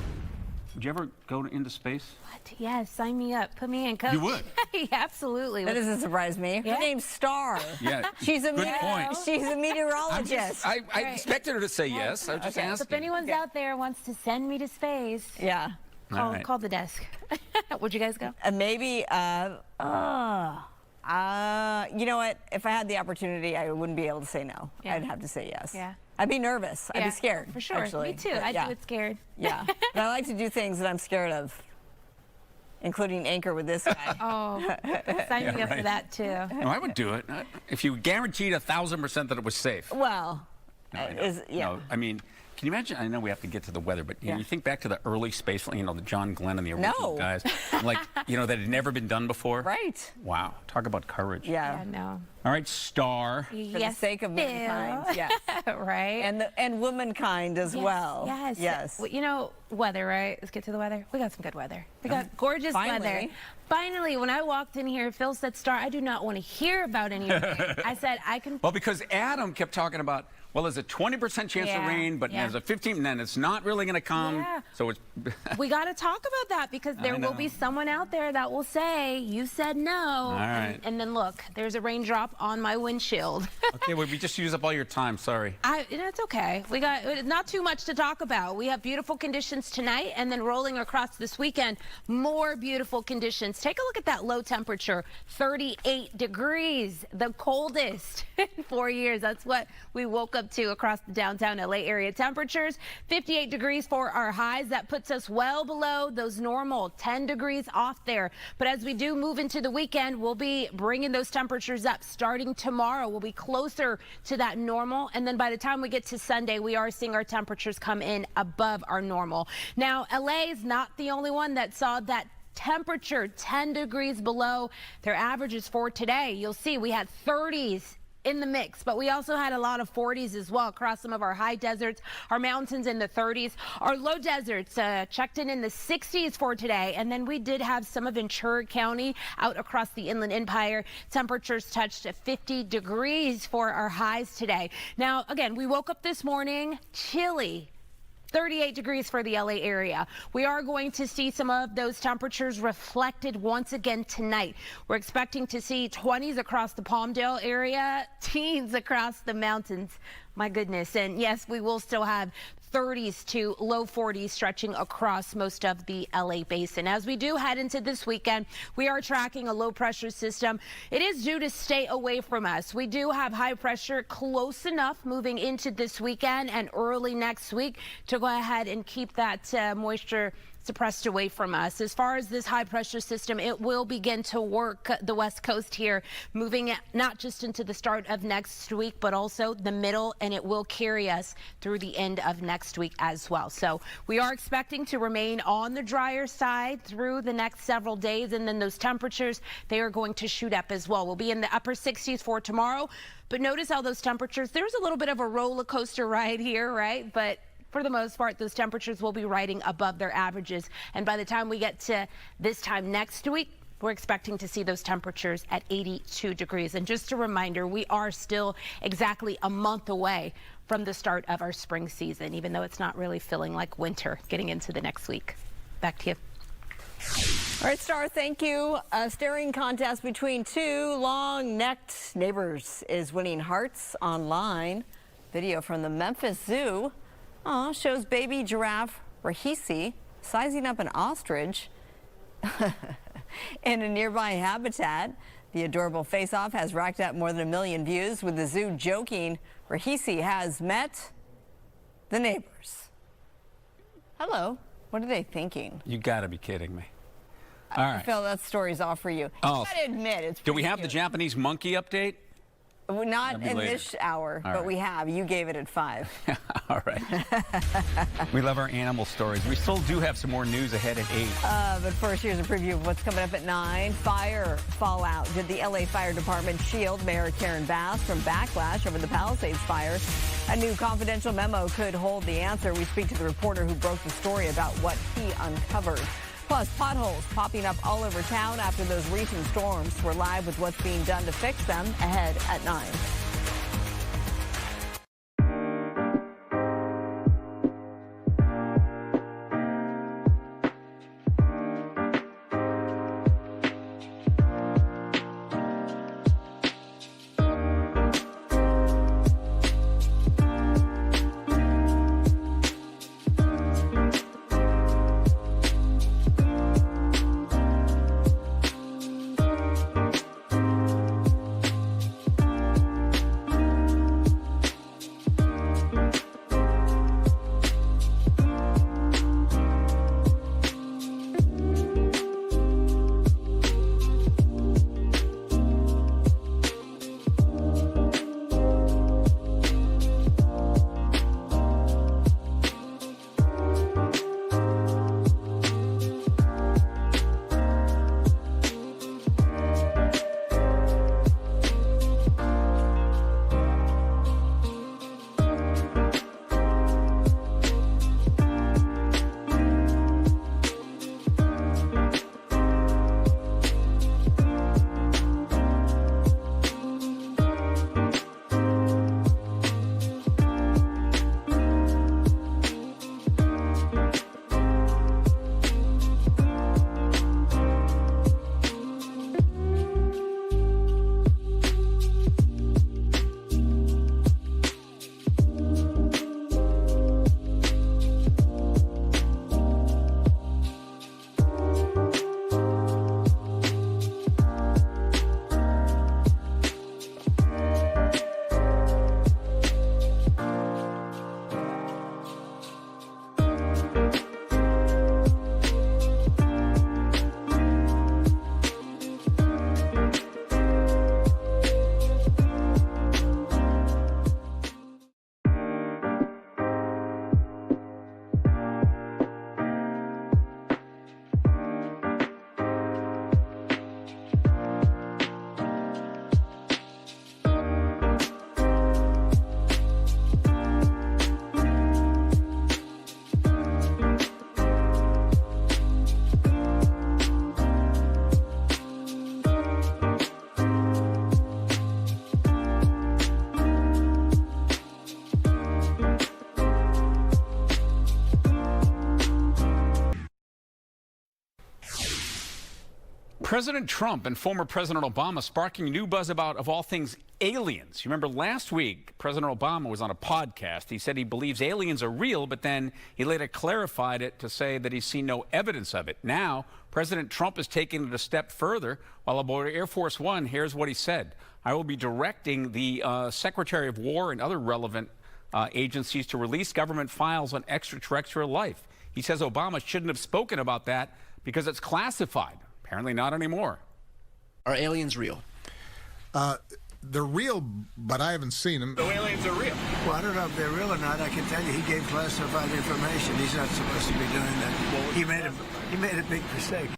would you ever go into space? What? Yes, sign me up. Put me in, coach. You would? Absolutely. That doesn't surprise me. Yeah. Her name's Star. Yeah, She's a good point. She's a meteorologist. I expected her to say yes. I was just asking. If anyone's out there wants to send me to space, yeah, call the desk. Would you guys go? Maybe. You know what? If I had the opportunity, I wouldn't be able to say no. Yeah. I'd have to say yes. Yeah. I'd be nervous. I'd be scared. For sure. Actually. Me too. But, I'd do it scared. Yeah. But I like to do things that I'm scared of, including anchor with this guy. Oh, sign me up for that too. No, I would do it if you guaranteed 1,000% that it was safe. Well, No, I mean, can you imagine? I know we have to get to the weather, but you think back to the early space, the John Glenn and the original guys, like, that had never been done before. Right. Wow. Talk about courage. Yeah. No. All right, Star. For the sake of mankind. Yes. Right. And womankind as well. Yes. Yes. You know, weather, right? Let's get to the weather. We got some good weather. We got gorgeous weather. Finally, when I walked in here, Phil said, Star, I do not want to hear about any rain. I said, I can. Well, because Adam kept talking about, there's a 20% chance of rain, but there's a 15%, and then it's not really going to come. Yeah. So it's. We got to talk about that because there will be someone out there that will say, you said no. All right. And then look, there's a raindrop on my windshield. Okay, well, we just used up all your time. Sorry. It's okay. We got not too much to talk about. We have beautiful conditions tonight, and then rolling across this weekend, more beautiful conditions. Take a look at that low temperature, 38 degrees, the coldest in 4 years. That's what we woke up to across the downtown LA area. Temperatures, 58 degrees for our highs. That puts us well below those normal 10 degrees off there. But as we do move into the weekend, we'll be bringing those temperatures up starting tomorrow. We'll be closer to that normal. And then by the time we get to Sunday, we are seeing our temperatures come in above our normal. Now, LA is not the only one that saw that temperature 10 degrees below their averages for today. You'll see we had 30s in the mix, but we also had a lot of 40s as well across some of our high deserts, our mountains in the 30s, our low deserts checked in the 60s for today. And then we did have some of Ventura County out across the Inland Empire. Temperatures touched 50 degrees for our highs today. Now, again, we woke up this morning chilly. 38 degrees for the LA area. We are going to see some of those temperatures reflected once again tonight. We're expecting to see 20s across the Palmdale area, teens across the mountains. My goodness. And yes, we will still have 30s to low 40s stretching across most of the LA basin. As we do head into this weekend, we are tracking a low pressure system. It is due to stay away from us. We do have high pressure close enough moving into this weekend and early next week to go ahead and keep that moisture suppressed away from us. As far as this high pressure system, it will begin to work the west coast here, moving not just into the start of next week, but also the middle, and it will carry us through the end of next week as well. So we are expecting to remain on the drier side through the next several days, and then those temperatures, they are going to shoot up as well. We'll be in the upper 60s for tomorrow, but notice how those temperatures, there's a little bit of a roller coaster ride here, right? But for the most part, those temperatures will be riding above their averages. And by the time we get to this time next week, we're expecting to see those temperatures at 82 degrees. And just a reminder, we are still exactly a month away from the start of our spring season, even though it's not really feeling like winter getting into the next week. Back to you. All right, Star, thank you. A staring contest between 2 long-necked neighbors is winning hearts online. Video from the Memphis Zoo shows baby giraffe Rahisi sizing up an ostrich in a nearby habitat. The adorable face-off has racked up more than 1 million views, with the zoo joking Rahisi has met the neighbors. Hello. What are they thinking? You got to be kidding me. All right. Phil, that story's all for you. Oh. You got to admit, it's Do we have cute. the Japanese monkey update? Well, not in later. this hour, All but right. we have. You gave it at 5. All right. We love our animal stories. We still do have some more news ahead at 8. But first, here's a preview of what's coming up at 9. Fire fallout. Did the LA Fire Department shield Mayor Karen Bass from backlash over the Palisades fire? A new confidential memo could hold the answer. We speak to the reporter who broke the story about what he uncovered. Plus, potholes popping up all over town after those recent storms. We're live with what's being done to fix them ahead at 9. President Trump and former President Obama sparking new buzz about, of all things, aliens. You remember last week, President Obama was on a podcast. He said he believes aliens are real, but then he later clarified it to say that he's seen no evidence of it. Now, President Trump is taking it a step further. While aboard Air Force One, here's what he said. I will be directing the Secretary of War and other relevant agencies to release government files on extraterrestrial life. He says Obama shouldn't have spoken about that because it's classified. Apparently not anymore. Are aliens real? They're real, but I haven't seen them. The aliens are real. Well, I don't know if they're real or not. I can tell you he gave classified information. He's not supposed to be doing that. He made a big mistake.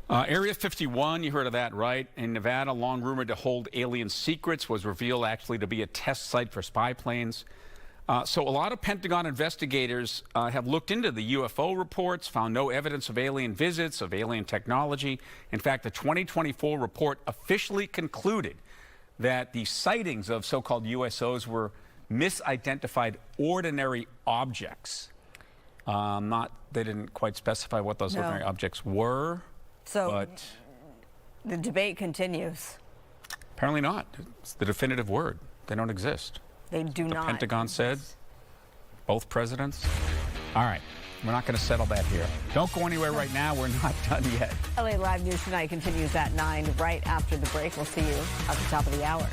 Area 51, you heard of that, right? In Nevada, long rumored to hold alien secrets, was revealed actually to be a test site for spy planes. So a lot of Pentagon investigators have looked into the UFO reports, found no evidence of alien visits, of alien technology. In fact, the 2024 report officially concluded that the sightings of so-called USOs were misidentified ordinary objects. They didn't quite specify what those ordinary objects were. But the debate continues. Apparently not. It's the definitive word. They don't exist. They do not. The Pentagon said, both presidents. All right. We're not going to settle that here. Don't go anywhere right now. We're not done yet. LA Live News Tonight continues at 9 right after the break. We'll see you at the top of the hour.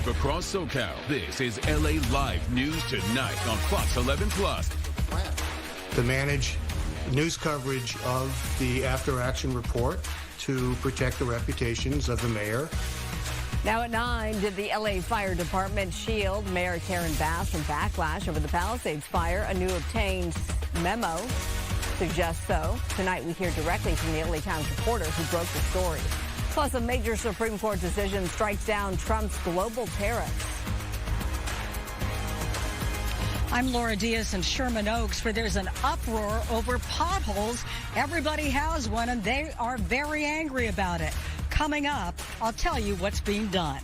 Across SoCal, this is LA Live News Tonight on Fox 11 Plus. To manage news coverage of the after-action report to protect the reputations of the mayor. Now at 9, did the LA Fire Department shield Mayor Karen Bass from backlash over the Palisades fire? A new obtained memo suggests so. Tonight we hear directly from the LA Times reporter who broke the story. Plus, a major Supreme Court decision strikes down Trump's global tariffs. I'm Laura Diaz in Sherman Oaks, where there's an uproar over potholes. Everybody has one, and they are very angry about it. Coming up, I'll tell you what's being done.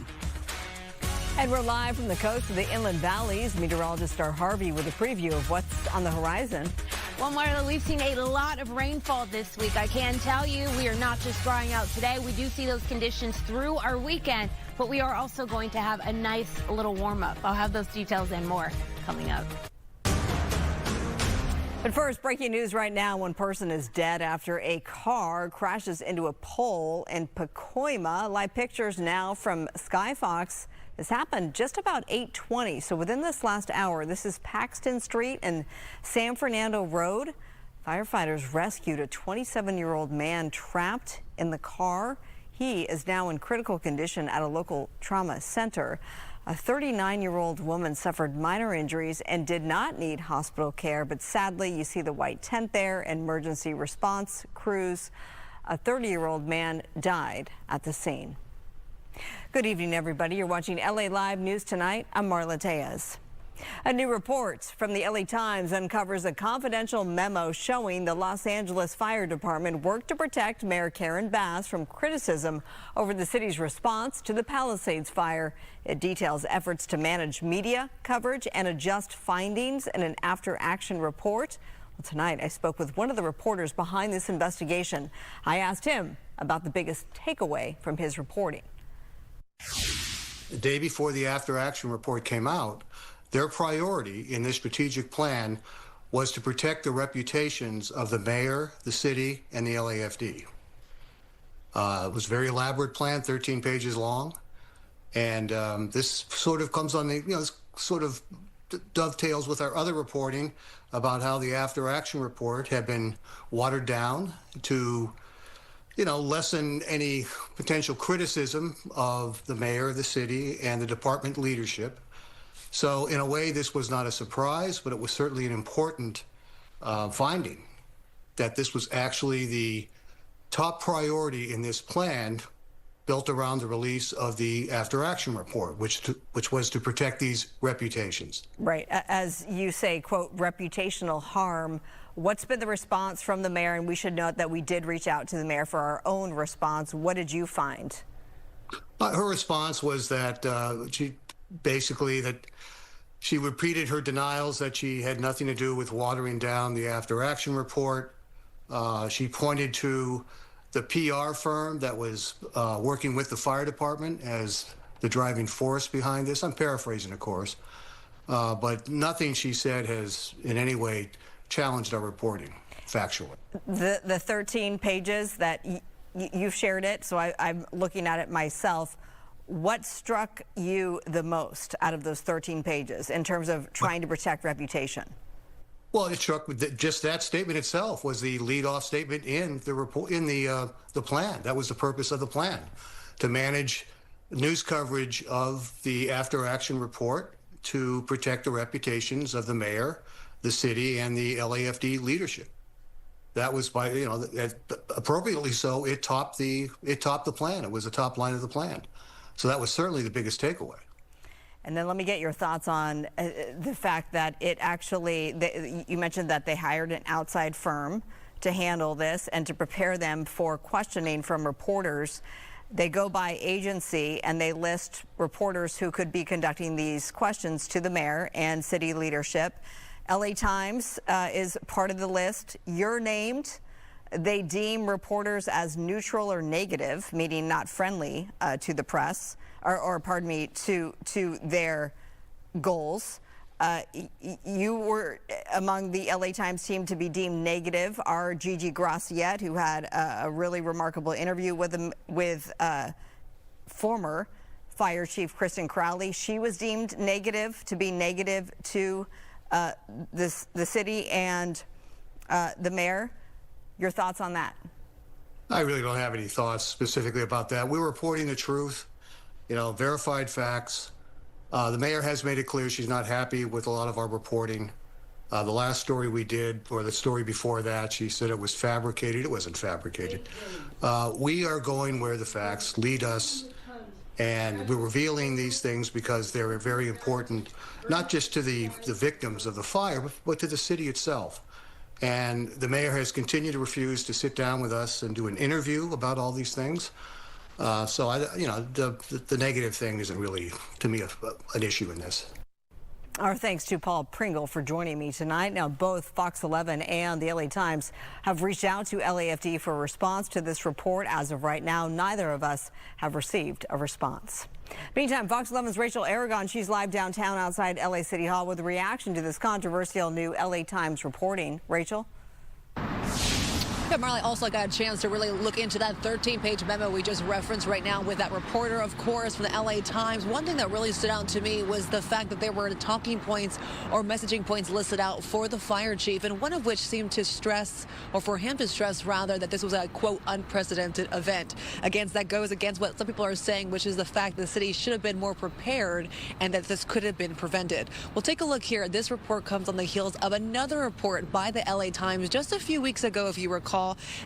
And we're live from the coast of the Inland Valleys. Meteorologist Star Harvey with a preview of what's on the horizon. Well, Marla, we've seen a lot of rainfall this week. I can tell you we are not just drying out today. We do see those conditions through our weekend, but we are also going to have a nice little warm up. I'll have those details and more coming up. But first, breaking news right now. One person is dead after a car crashes into a pole in Pacoima. Live pictures now from Sky Fox. This happened just about 8:20, so within this last hour. This is Paxton Street and San Fernando Road. Firefighters rescued a 27-year-old man trapped in the car. He is now in critical condition at a local trauma center. A 39-year-old woman suffered minor injuries and did not need hospital care, but sadly, you see the white tent there, emergency response crews. A 30-year-old man died at the scene. Good evening, everybody. You're watching LA Live News Tonight. I'm Marla Tejas. A new report from the LA Times uncovers a confidential memo showing the Los Angeles Fire Department worked to protect Mayor Karen Bass from criticism over the city's response to the Palisades fire. It details efforts to manage media coverage and adjust findings in an after-action report. Well, tonight, I spoke with one of the reporters behind this investigation. I asked him about the biggest takeaway from his reporting. The day before the after-action report came out, their priority in this strategic plan was to protect the reputations of the mayor, the city, and the LAFD. It was a very elaborate plan, 13 pages long, and this sort of comes on the, this sort of dovetails with our other reporting about how the after-action report had been watered down to, lessen any potential criticism of the mayor, the city, and the department leadership. So in a way, this was not a surprise, but it was certainly an important finding that this was actually the top priority in this plan built around the release of the after-action report, which was to protect these reputations. Right. As you say, quote, reputational harm. What's been the response from the mayor? And we should note that we did reach out to the mayor for our own response. What did you find? Her response was that she repeated her denials that she had nothing to do with watering down the after-action report. She pointed to the PR firm that was working with the fire department as the driving force behind this. I'm paraphrasing, of course, but nothing she said has in any way challenged our reporting factually. The 13 pages that you've shared it, so I'm looking at it myself. What struck you the most out of those 13 pages in terms of trying to protect reputation? Well, it struck just that statement itself was the lead-off statement in the report, in the plan. That was the purpose of the plan, to manage news coverage of the after-action report to protect the reputations of the mayor, the city, and the LAFD leadership. That was by appropriately so. It topped the plan. It was the top line of the plan. So that was certainly the biggest takeaway. And then let me get your thoughts on the fact that it actually, you mentioned that they hired an outside firm to handle this and to prepare them for questioning from reporters. They go by agency and they list reporters who could be conducting these questions to the mayor and city leadership. LA Times is part of the list. You're named. They deem reporters as neutral or negative, meaning not friendly to the press, or pardon me, to their goals. You were among the LA Times team to be deemed negative. Our Gigi Graciette, who had a really remarkable interview with former Fire Chief Kristen Crowley, she was deemed negative, to be negative to the city and the mayor. Your thoughts on that? I really don't have any thoughts specifically about that. We're reporting the truth, verified facts. The mayor has made it clear she's not happy with a lot of our reporting. The last story we did, or the story before that, she said it was fabricated. It wasn't fabricated. We are going where the facts lead us, and we're revealing these things because they're very important, not just to the victims of the fire, but to the city itself. And the mayor has continued to refuse to sit down with us and do an interview about all these things. So the negative thing isn't really, to me, an issue in this. Our thanks to Paul Pringle for joining me tonight. Now, both Fox 11 and the LA Times have reached out to LAFD for a response to this report. As of right now, neither of us have received a response. Meantime, Fox 11's Rachel Aragon, she's live downtown outside LA City Hall with a reaction to this controversial new LA Times reporting. Rachel? Yeah, Marley, also got a chance to really look into that 13-page memo we just referenced right now with that reporter, of course, from the LA Times. One thing that really stood out to me was the fact that there were talking points or messaging points listed out for the fire chief, and one of which seemed to stress, or for him to stress rather, that this was a, quote, unprecedented event. Again, that goes against what some people are saying, which is the fact that the city should have been more prepared and that this could have been prevented. Well, take a look here. This report comes on the heels of another report by the LA Times just a few weeks ago, if you recall.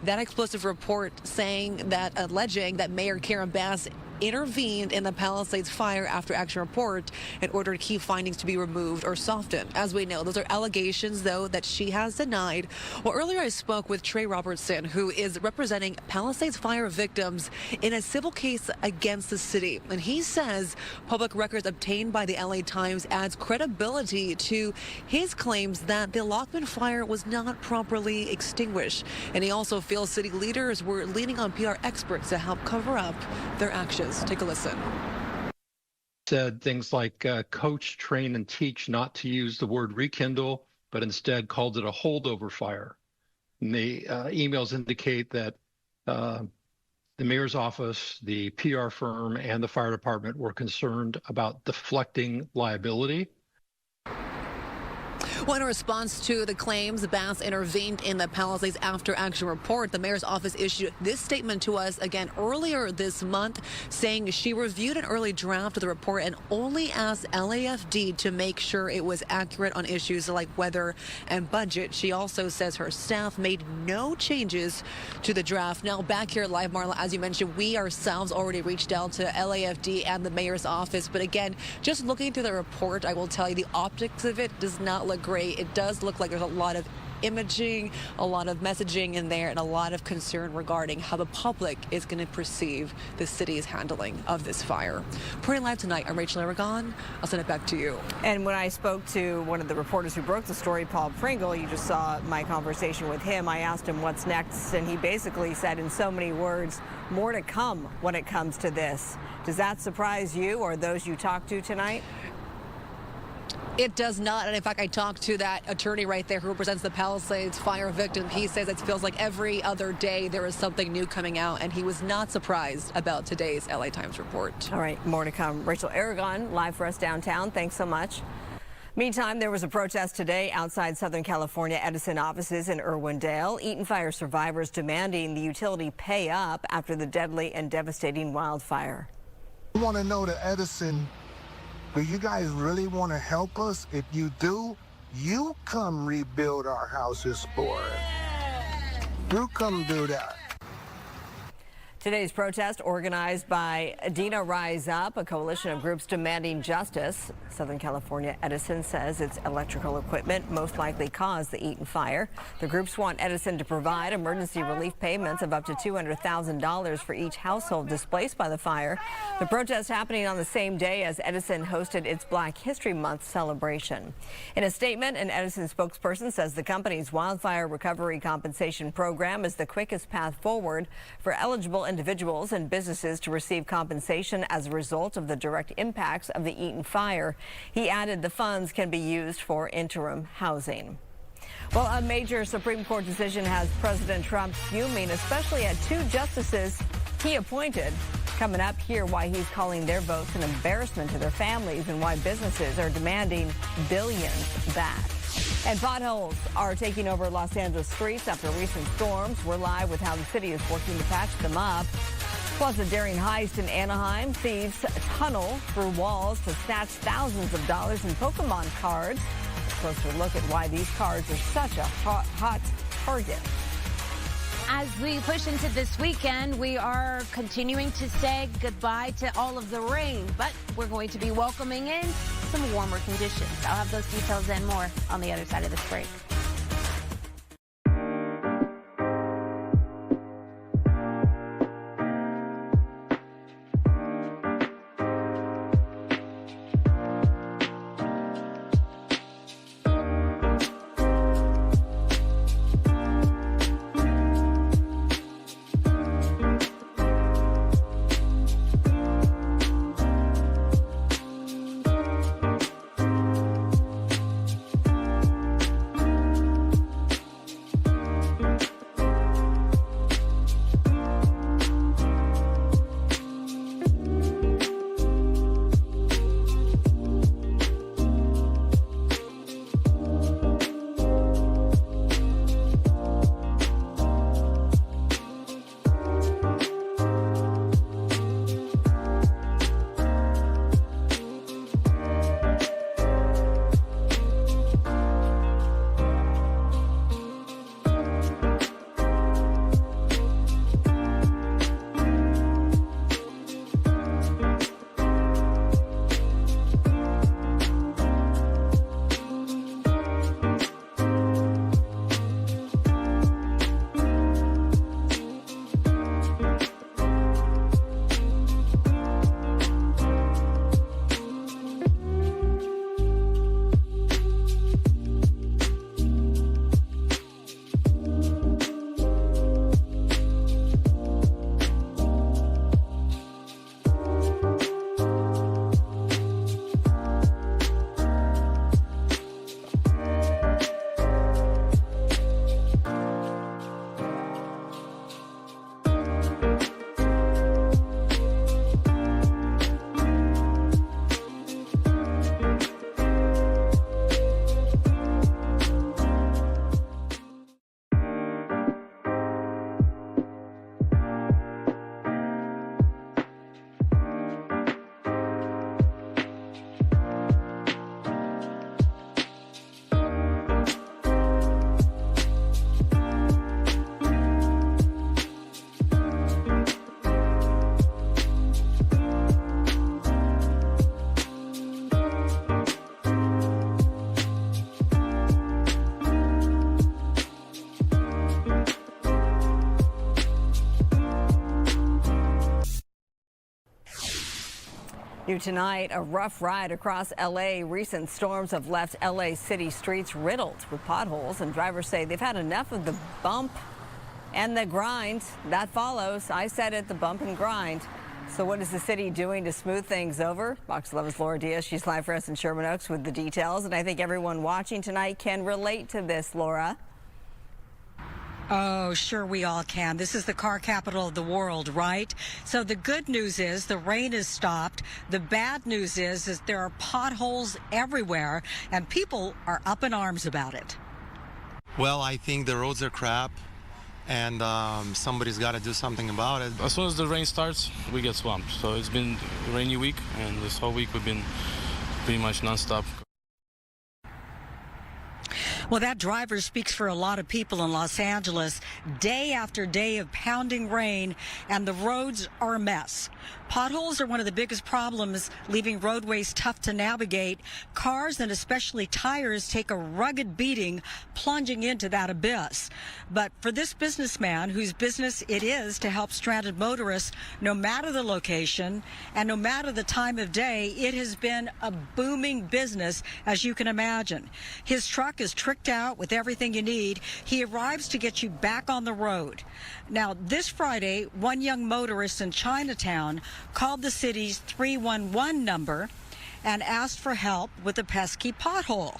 That explosive report alleging that Mayor Karen Bass intervened in the Palisades fire after action report and ordered key findings to be removed or softened. As we know, those are allegations, though, that she has denied. Well, earlier I spoke with Trey Robertson, who is representing Palisades fire victims in a civil case against the city. And he says public records obtained by the LA Times adds credibility to his claims that the Lockman fire was not properly extinguished. And he also feels city leaders were leaning on PR experts to help cover up their actions. Take a listen. Said things like coach, train, and teach not to use the word rekindle, but instead called it a holdover fire. And the emails indicate that the mayor's office, the PR firm, and the fire department were concerned about deflecting liability. Well, in response to the claims Bass intervened in the Palisades after action report, the mayor's office issued this statement to us again earlier this month, saying she reviewed an early draft of the report and only asked LAFD to make sure it was accurate on issues like weather and budget. She also says her staff made no changes to the draft. Now, back here live, Marla, as you mentioned, we ourselves already reached out to LAFD and the mayor's office. But again, just looking through the report, I will tell you the optics of it does not look great. It does look like there's a lot of imaging, a lot of messaging in there, and a lot of concern regarding how the public is going to perceive the city's handling of this fire. Reporting live tonight, I'm Rachel Aragon. I'll send it back to you. And when I spoke to one of the reporters who broke the story, Paul Pringle, you just saw my conversation with him. I asked him what's next, and he basically said in so many words, more to come when it comes to this. Does that surprise you or those you talked to tonight? It does not. And in fact, I talked to that attorney right there who represents the Palisades fire victim. He says it feels like every other day there is something new coming out, and he was not surprised about today's LA Times report. All right, more to come. Rachel Aragon, live for us downtown. Thanks so much. Meantime, there was a protest today outside Southern California Edison offices in Irwindale. Eaton Fire survivors demanding the utility pay up after the deadly and devastating wildfire. I want to know to Edison, do you guys really want to help us? If you do, you come rebuild our houses for us. You come do that. Today's protest, organized by Adina Rise Up, a coalition of groups demanding justice. Southern California Edison says its electrical equipment most likely caused the Eaton fire. The groups want Edison to provide emergency relief payments of up to $200,000 for each household displaced by the fire. The protest happening on the same day as Edison hosted its Black History Month celebration. In a statement, an Edison spokesperson says the company's wildfire recovery compensation program is the quickest path forward for eligible individuals and businesses to receive compensation as a result of the direct impacts of the Eaton fire. He added the funds can be used for interim housing. Well, a major Supreme Court decision has President Trump fuming, especially at two justices he appointed. Coming up, here why he's calling their votes an embarrassment to their families and why businesses are demanding billions back. And potholes are taking over Los Angeles streets after recent storms. We're live with how the city is working to patch them up. Plus, a daring heist in Anaheim. Thieves tunnel through walls to snatch thousands of dollars in Pokemon cards. A closer look at why these cards are such a hot target. As we push into this weekend, we are continuing to say goodbye to all of the rain, but we're going to be welcoming in some warmer conditions. I'll have those details and more on the other side of this break. New tonight, a rough ride across L.A. Recent storms have left L.A. city streets riddled with potholes, and drivers say they've had enough of the bump and the grind that follows. I said it, the bump and grind. So what is the city doing to smooth things over? Fox 11's Laura Diaz, she's live for us in Sherman Oaks with the details, and I think everyone watching tonight can relate to this, Laura. Oh, sure we all can. This is the car capital of the world, right? So the good news is the rain has stopped. The bad news is there are potholes everywhere, and people are up in arms about it. Well, I think the roads are crap, and somebody's got to do something about it. As soon as the rain starts, we get swamped. So it's been a rainy week, and this whole week we've been pretty much nonstop. Well, that driver speaks for a lot of people in Los Angeles. Day after day of pounding rain, and the roads are a mess. Potholes are one of the biggest problems, leaving roadways tough to navigate. Cars and especially tires take a rugged beating, plunging into that abyss. But for this businessman, whose business it is to help stranded motorists, no matter the location and no matter the time of day, it has been a booming business, as you can imagine. His truck is tricked out with everything you need. He arrives to get you back on the road. Now, this Friday, one young motorist in Chinatown called the city's 311 number and asked for help with a pesky pothole.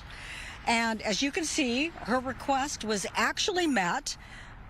And as you can see, her request was actually met,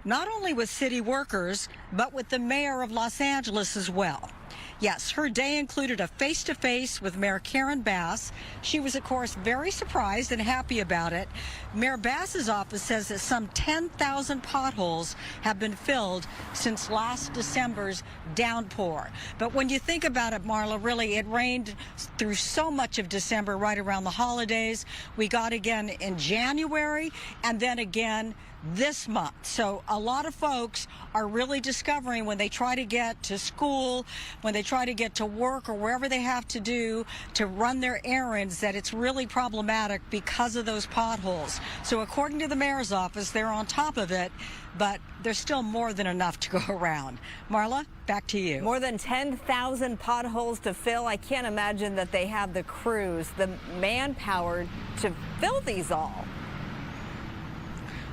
not only with city workers, but with the mayor of Los Angeles as well. Yes, her day included a face-to-face with Mayor Karen Bass. She was, of course, very surprised and happy about it. Mayor Bass's office says that some 10,000 potholes have been filled since last December's downpour. But when you think about it, Marla, really, it rained through so much of December right around the holidays. We got again in January and then again this month. So a lot of folks are really discovering when they try to get to school, when they try to get to work or wherever they have to do to run their errands, that it's really problematic because of those potholes. So according to the mayor's office, they're on top of it, but there's still more than enough to go around. Marla, back to you. More than 10,000 potholes to fill. I can't imagine that they have the crews, the manpower to fill these all.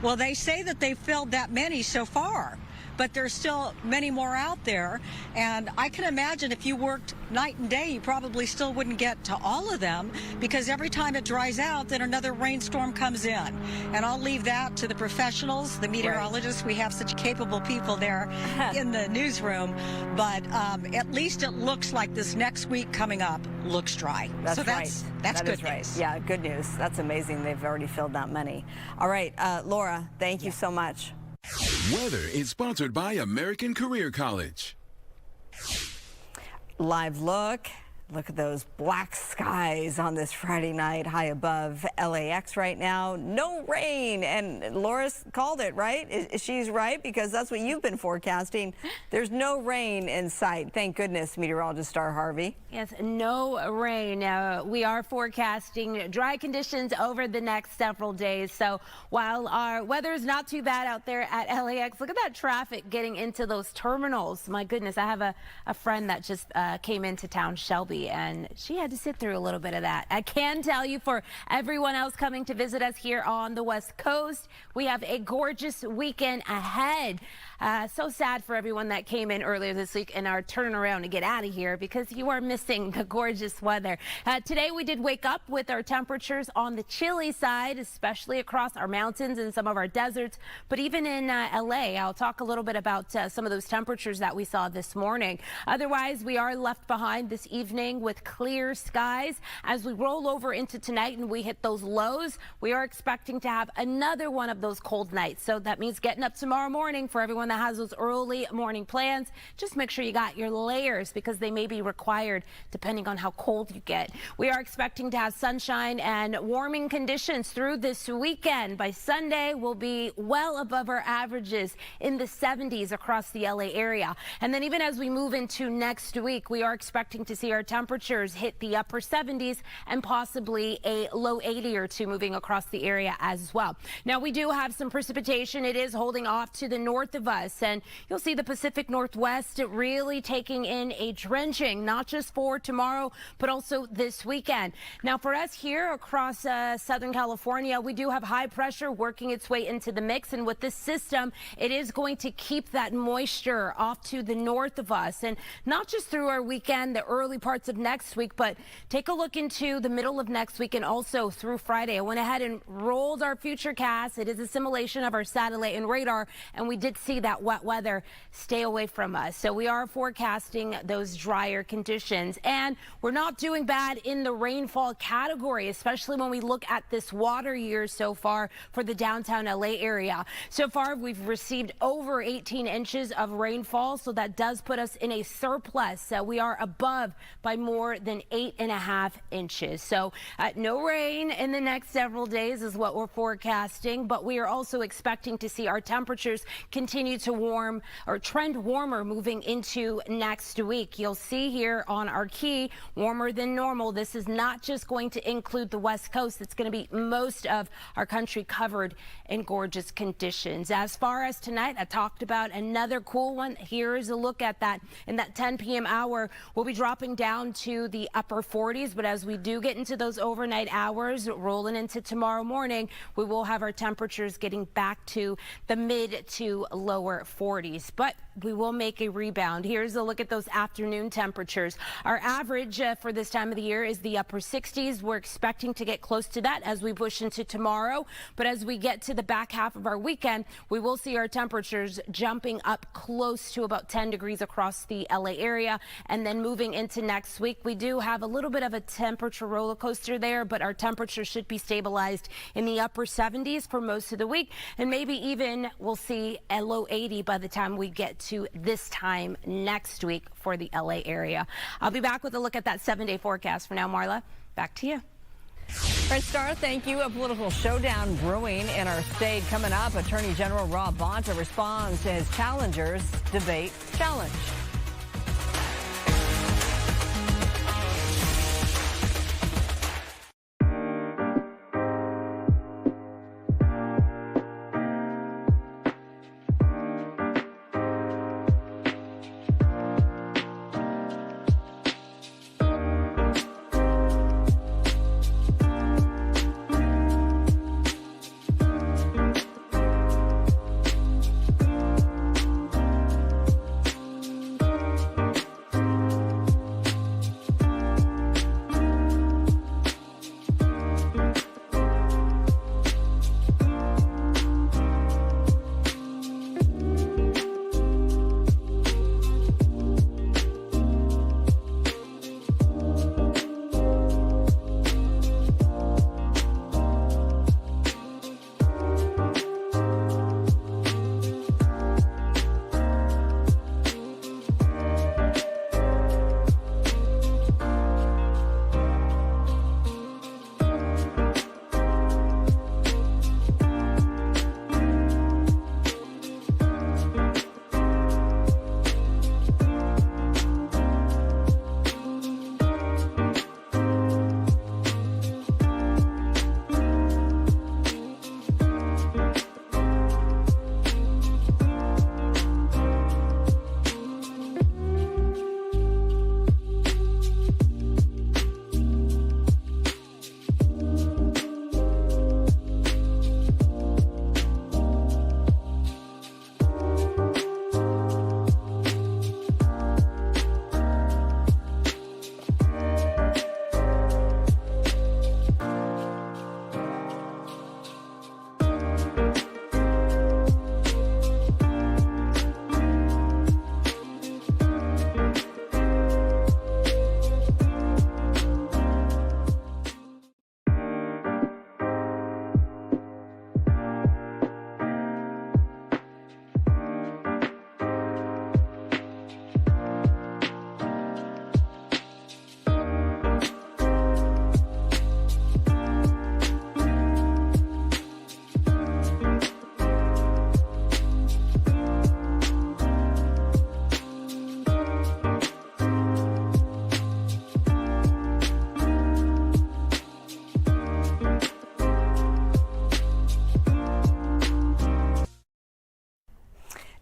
Well, they say that they've filled that many so far, but there's still many more out there. And I can imagine if you worked night and day, you probably still wouldn't get to all of them, because every time it dries out, then another rainstorm comes in. And I'll leave that to the professionals, the meteorologists. We have such capable people there in the newsroom. But at least it looks like this next week coming up looks dry. That's so right. That's that good is right. news. Yeah, good news. That's amazing. They've already filled that many. All right, Laura, thank you so much. Weather is sponsored by American Career College. Live look. Look at those black skies on this Friday night, high above LAX right now. No rain, and Laura's called it, right? She's right, because that's what you've been forecasting. There's no rain in sight. Thank goodness, meteorologist Star Harvey. Yes, no rain. We are forecasting dry conditions over the next several days. So while our weather is not too bad out there at LAX, look at that traffic getting into those terminals. My goodness, I have a friend that just came into town, Shelby, and she had to sit through a little bit of that. I can tell you, for everyone else coming to visit us here on the West Coast, we have a gorgeous weekend ahead. So sad for everyone that came in earlier this week and are turning around to get out of here because you are missing the gorgeous weather. Today we did wake up with our temperatures on the chilly side, especially across our mountains and some of our deserts. But even in LA, I'll talk a little bit about some of those temperatures that we saw this morning. Otherwise, we are left behind this evening with clear skies. As we roll over into tonight and we hit those lows, we are expecting to have another one of those cold nights. So that means getting up tomorrow morning for everyone that has those early morning plans. Just make sure you got your layers, because they may be required depending on how cold you get. We are expecting to have sunshine and warming conditions through this weekend. By Sunday, we'll be well above our averages in the 70s across the LA area. And then even as we move into next week, we are expecting to see our temperatures temperatures hit the upper 70s and possibly a low 80 or 2 moving across the area as well. Now, we do have some precipitation. It is holding off to the north of us, and you'll see the Pacific Northwest really taking in a drenching, not just for tomorrow, but also this weekend. Now, for us here across Southern California, we do have high pressure working its way into the mix, and with this system, it is going to keep that moisture off to the north of us, and not just through our weekend, the early parts of next week, but take a look into the middle of next week and also through Friday. I went ahead and rolled our future cast. It is a simulation of our satellite and radar, and we did see that wet weather stay away from us. So we are forecasting those drier conditions, and we're not doing bad in the rainfall category, especially when we look at this water year so far for the downtown LA area. So far, we've received over 18 inches of rainfall, so that does put us in a surplus. We are above by more than 8.5 inches. So no rain in the next several days is what we're forecasting, but we are also expecting to see our temperatures continue to warm or trend warmer moving into next week. You'll see here on our key, warmer than normal. This is not just going to include the West Coast. It's going to be most of our country covered in gorgeous conditions. As far as tonight, I talked about another cool one. Here is a look at that. In that 10 p.m. hour, we'll be dropping down to the upper 40s, but as we do get into those overnight hours, rolling into tomorrow morning, we will have our temperatures getting back to the mid to lower 40s, but we will make a rebound. Here's a look at those afternoon temperatures. Our average for this time of the year is the upper 60s. We're expecting to get close to that as we push into tomorrow, but as we get to the back half of our weekend, we will see our temperatures jumping up close to about 10 degrees across the LA area, and then moving into next week, we do have a little bit of a temperature roller coaster there, but our temperature should be stabilized in the upper 70s for most of the week, and maybe even we'll see a low 80 by the time we get to this time next week for the LA area. I'll be back with a look at that 7-day forecast. For now, Marla, back to you. All right, Star, thank you. A political showdown brewing in our state. Coming up, Attorney General Rob Bonta responds to his challengers' debate challenge.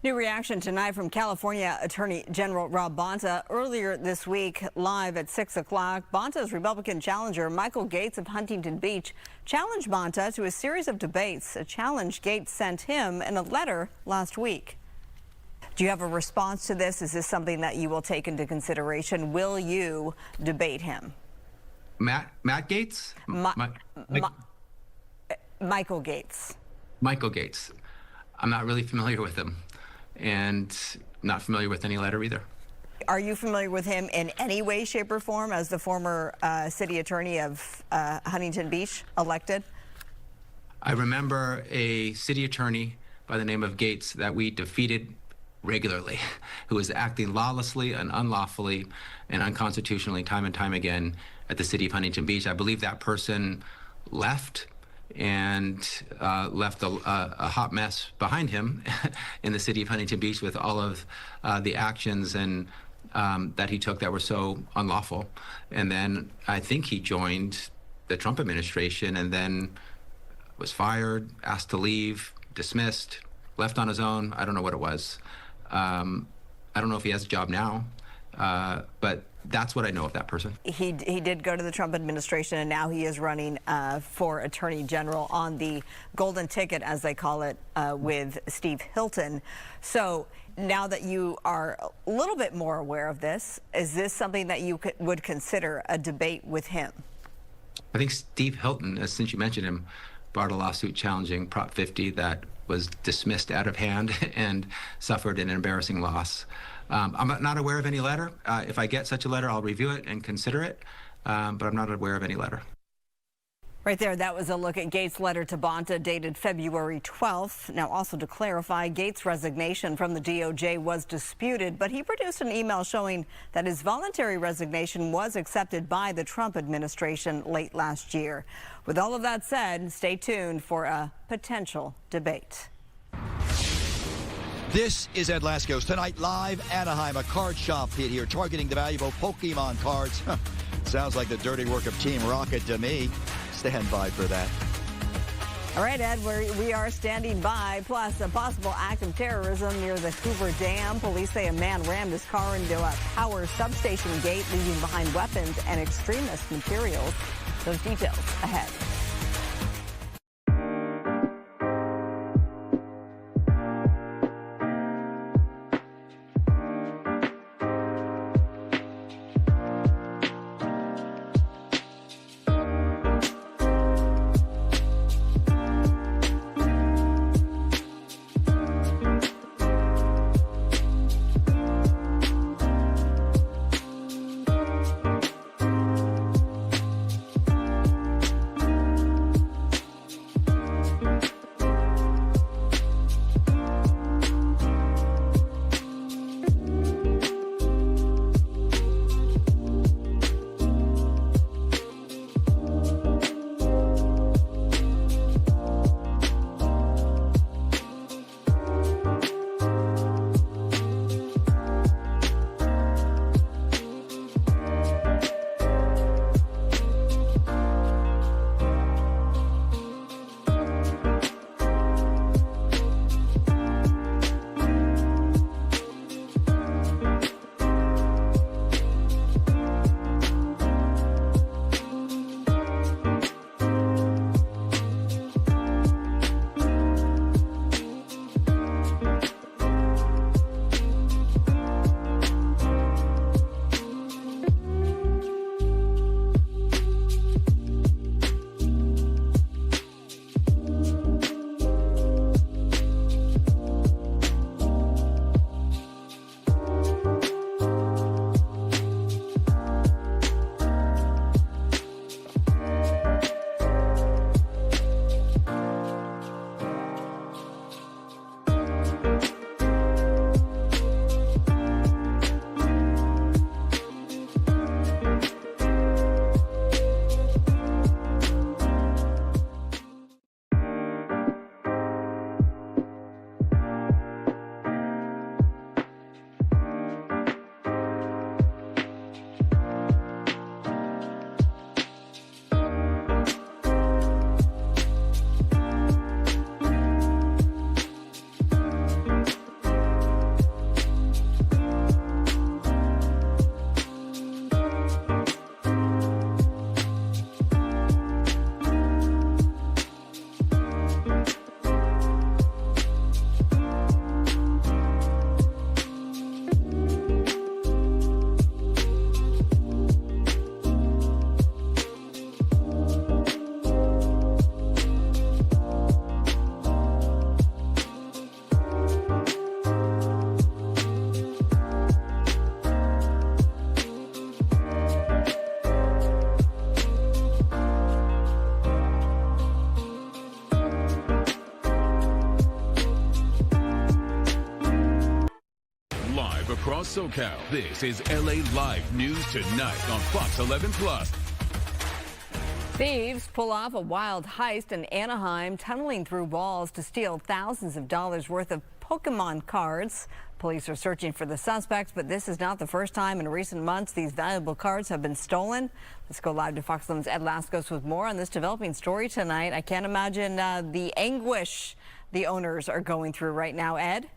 New reaction tonight from California Attorney General Rob Bonta. Earlier this week, live at 6 o'clock, Bonta's Republican challenger Michael Gates of Huntington Beach challenged Bonta to a series of debates, a challenge Gates sent him in a letter last week. Do you have a response to this? Is this something that you will take into consideration? Will you debate him? Matt Gates? Michael Gates. Michael Gates. I'm not really familiar with him, and not familiar with any letter either. Are you familiar with him in any way, shape, or form as the former city attorney of Huntington Beach elected? I remember a city attorney by the name of Gates that we defeated regularly, who was acting lawlessly and unlawfully and unconstitutionally time and time again at the city of Huntington Beach. I believe that person left and left a hot mess behind him in the city of Huntington Beach with all of the actions and that he took that were so unlawful. And then I think he joined the Trump administration and then was fired, asked to leave, dismissed, left on his own. I don't know what it was. I don't know if he has a job now, but that's what I know of that person. He did go to the Trump administration, and now he is running for Attorney General on the golden ticket, as they call it, with Steve Hilton. So now that you are a little bit more aware of this, is this something that you would consider a debate with him? I think Steve Hilton, since you mentioned him, brought a lawsuit challenging Prop 50 that was dismissed out of hand and suffered an embarrassing loss. I'm not aware of any letter. If I get such a letter, I'll review it and consider it, but I'm not aware of any letter. Right there, that was a look at Gates' letter to Bonta dated February 12th. Now, also to clarify, Gates' resignation from the DOJ was disputed, but he produced an email showing that his voluntary resignation was accepted by the Trump administration late last year. With all of that said, stay tuned for a potential debate. This is Ed Lascos. Tonight, live Anaheim, a card shop hit here targeting the valuable Pokemon cards. Sounds like the dirty work of Team Rocket to me. Stand by for that. All right, Ed, we are standing by. Plus, a possible act of terrorism near the Hoover Dam. Police say a man rammed his car into a power substation gate, leaving behind weapons and extremist materials. Those details ahead. across SoCal. This is LA Live News Tonight on Fox 11 Plus. Thieves pull off a wild heist in Anaheim, tunneling through walls to steal thousands of dollars worth of Pokemon cards. Police are searching for the suspects, but this is not the first time in recent months these valuable cards have been stolen. Let's go live to Fox 11's Ed Lascos with more on this developing story tonight. I can't imagine the anguish the owners are going through right now. Ed?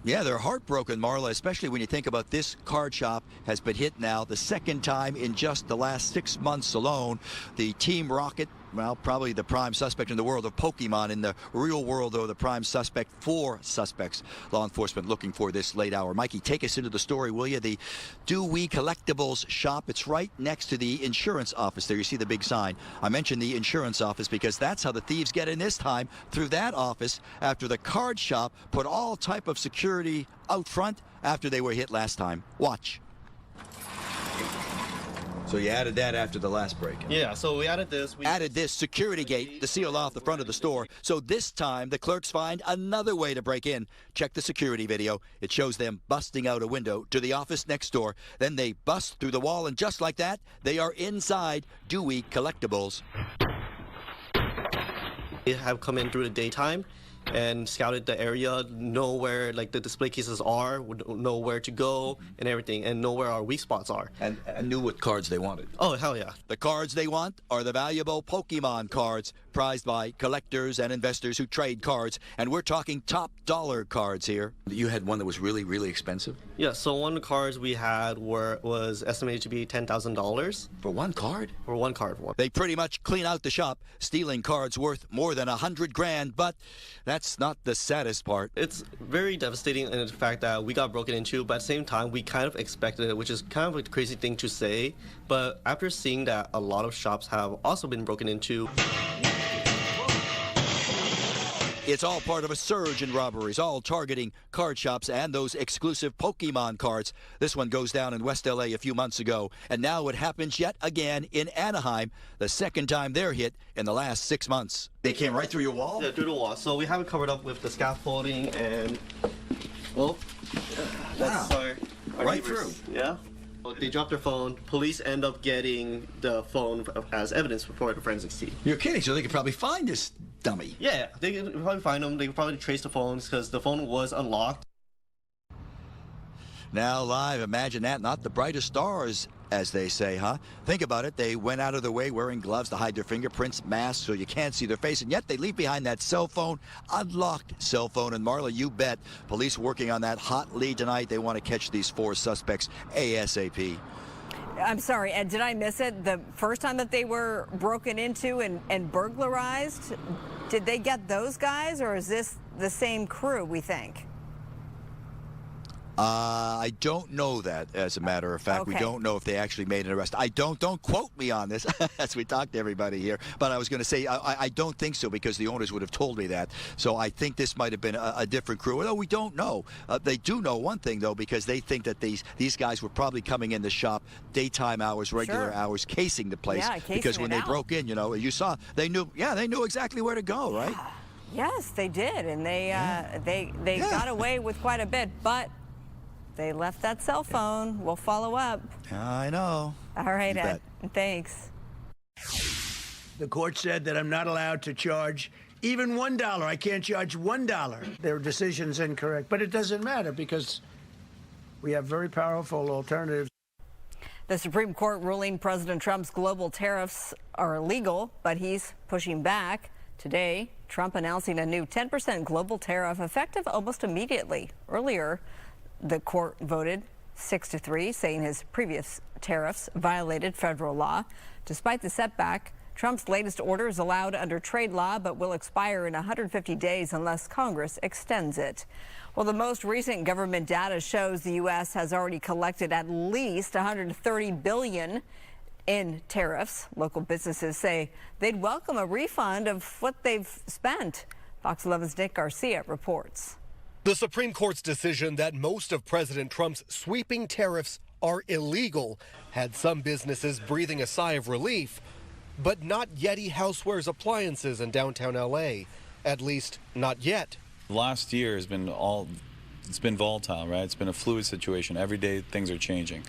Yeah, they're heartbroken, Marla, especially when you think about this card shop has been hit now the second time in just the last 6 months alone. The Team Rocket, well, probably the prime suspect in the world of Pokemon. In the real world, though, the prime suspect, 4 suspects. Law enforcement looking for this late hour. Mikey, take us into the story, will you? The Dewey Collectibles shop. It's right next to the insurance office there. You see the big sign. I mentioned the insurance office because that's how the thieves get in this time, through that office, after the card shop put all type of security out front after they were hit last time. Watch. So you added that after the last break? Yeah, so we added this. We added this security gate to seal off the front of the store. So this time, the clerks find another way to break in. Check the security video. It shows them busting out a window to the office next door. Then they bust through the wall, and just like that, they are inside Dewey Collectibles. They have come in through the daytime and scouted the area, know where like the display cases are, know where to go and everything, and know where our weak spots are. And knew what cards they wanted. Oh, hell yeah. The cards they want are the valuable Pokemon cards, prized by collectors and investors who trade cards. And we're talking top dollar cards here. You had one that was really, really expensive? Yeah, so one of the cards we had was estimated to be $10,000. For one card? For one card. They pretty much clean out the shop, stealing cards worth more than $100,000, but that's not the saddest part. It's very devastating in the fact that we got broken into, but at the same time, we kind of expected it, which is kind of a crazy thing to say. But after seeing that a lot of shops have also been broken into, it's all part of a surge in robberies, all targeting card shops and those exclusive Pokemon cards. This one goes down in West LA a few months ago, and now it happens yet again in Anaheim, the second time they're hit in the last 6 months. They came right through your wall? Yeah, through the wall. So we have it covered up with the scaffolding and, well, that's our right neighbors. through. Yeah. They dropped their phone. Police end up getting the phone as evidence for the forensics team. You're kidding, so they could probably find this dummy. Yeah, they could probably find them. They could probably trace the phones because the phone was unlocked. Now live, imagine that, not the brightest stars, as they say, huh? Think about it. They went out of their way wearing gloves to hide their fingerprints, masks, so you can't see their face, and yet they leave behind that cell phone, unlocked cell phone. And Marla, you bet, police working on that hot lead tonight. They want to catch these 4 suspects ASAP. I'm sorry, Ed, did I miss it? The first time that they were broken into and burglarized, did they get those guys, or is this the same crew, we think? I don't know that, as a matter of fact. Okay. We don't know if they actually made an arrest. Don't quote me on this as we talk to everybody here. But I was going to say, I don't think so, because the owners would have told me that. So I think this might have been a different crew. Although we don't know. They do know one thing, though, because they think that these guys were probably coming in the shop daytime hours, regular hours, casing the place. Yeah, casing because when they out. broke in, you know, you saw, they knew exactly where to go, right? Yes, they did. And they got away with quite a bit. But they left that cell phone. We'll follow up. I know. All right, You Ed. Thanks. The court said that I'm not allowed to charge even $1. I can't charge $1. Their decision's incorrect, but it doesn't matter because we have very powerful alternatives. The Supreme Court ruling President Trump's global tariffs are illegal, but he's pushing back. Today, Trump announcing a new 10% global tariff effective almost immediately. Earlier, the court voted 6-3, saying his previous tariffs violated federal law. Despite the setback, Trump's latest order is allowed under trade law, but will expire in 150 days unless Congress extends it. Well, the most recent government data shows the U.S. has already collected at least $130 billion in tariffs. Local businesses say they'd welcome a refund of what they've spent. Fox 11's Nick Garcia reports. The Supreme Court's decision that most of President Trump's sweeping tariffs are illegal had some businesses breathing a sigh of relief, but not Yeti Housewares appliances in downtown LA. At least, not yet. Last year has been all it's been volatile, right? It's been a fluid situation. Every day things are changing.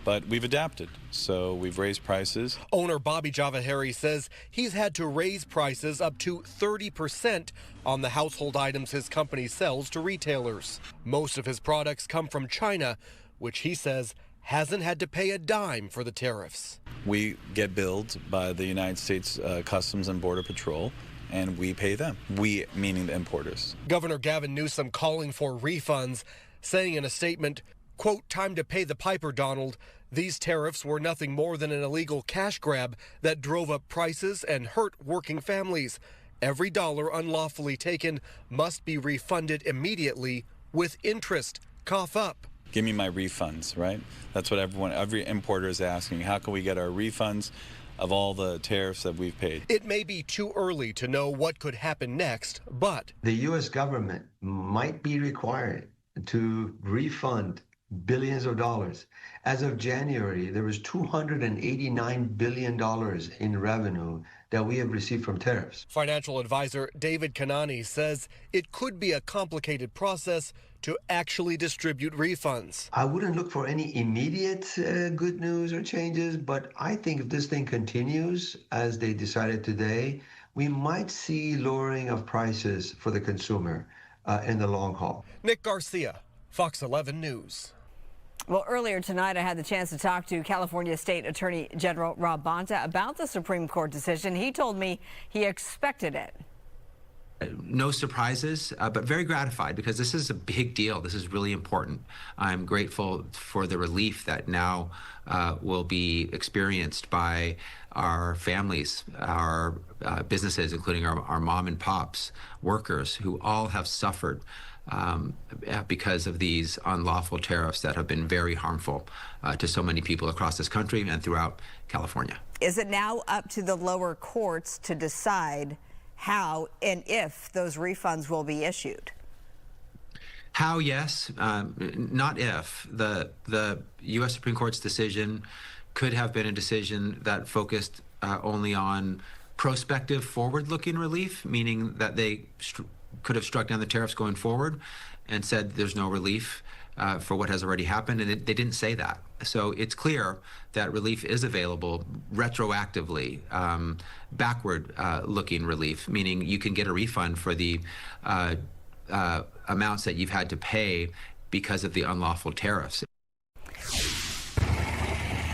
But we've adapted, so we've raised prices. Owner Bobby Javahari says he's had to raise prices up to 30% on the household items his company sells to retailers. Most of his products come from China, which he says hasn't had to pay a dime for the tariffs. We get billed by the United States Customs and Border Patrol, and we pay them. We, meaning the importers. Governor Gavin Newsom calling for refunds, saying in a statement, quote, "Time to pay the piper, Donald. These tariffs were nothing more than an illegal cash grab that drove up prices and hurt working families. Every dollar unlawfully taken must be refunded immediately with interest. Cough up." Give me my refunds, right? That's what every importer is asking. How can we get our refunds of all the tariffs that we've paid? It may be too early to know what could happen next, but the U.S. government might be required to refund billions of dollars. As of January, there was $289 billion in revenue that we have received from tariffs. Financial advisor David Kanani says it could be a complicated process to actually distribute refunds. I wouldn't look for any immediate good news or changes, but I think if this thing continues as they decided today, we might see lowering of prices for the consumer in the long haul. Nick Garcia, Fox 11 News. Well, earlier tonight, I had the chance to talk to California State Attorney General Rob Bonta about the Supreme Court decision. He told me he expected it. No surprises, but very gratified because this is a big deal. This is really important. I'm grateful for the relief that now will be experienced by our families, our businesses, including our mom and pops, workers who all have suffered because of these unlawful tariffs that have been very harmful to so many people across this country and throughout California. Is it now up to the lower courts to decide how and if those refunds will be issued? How, yes, not if. The U.S. Supreme Court's decision could have been a decision that focused only on prospective forward-looking relief, meaning that they could have struck down the tariffs going forward and said there's no relief for what has already happened, and they didn't say that. So it's clear that relief is available retroactively, backward-looking relief, meaning you can get a refund for the amounts that you've had to pay because of the unlawful tariffs.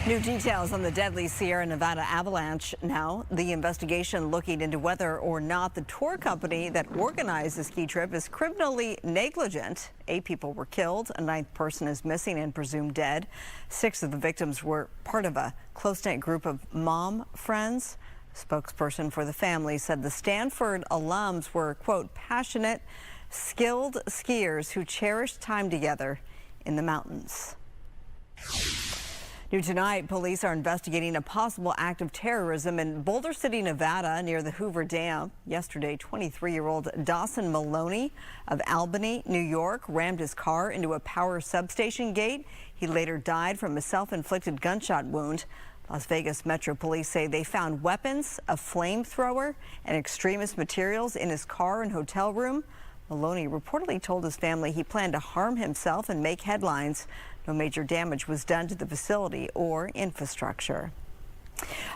New details on the deadly Sierra Nevada avalanche now. The investigation looking into whether or not the tour company that organized the ski trip is criminally negligent. 8 people were killed. A 9th person is missing and presumed dead. 6 of the victims were part of a close-knit group of mom friends. A spokesperson for the family said the Stanford alums were, quote, passionate, skilled skiers who cherished time together in the mountains. New tonight, police are investigating a possible act of terrorism in Boulder City, Nevada, near the Hoover Dam. Yesterday, 23-year-old Dawson Maloney of Albany, New York, rammed his car into a power substation gate. He later died from a self-inflicted gunshot wound. Las Vegas Metro Police say they found weapons, a flamethrower, and extremist materials in his car and hotel room. Maloney reportedly told his family he planned to harm himself and make headlines. No major damage was done to the facility or infrastructure.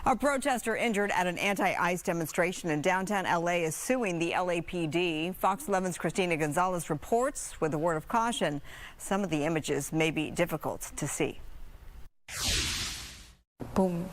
A protester injured at an anti-ICE demonstration in downtown L.A. is suing the LAPD. Fox 11's Christina Gonzalez reports with a word of caution. Some of the images may be difficult to see. Boom.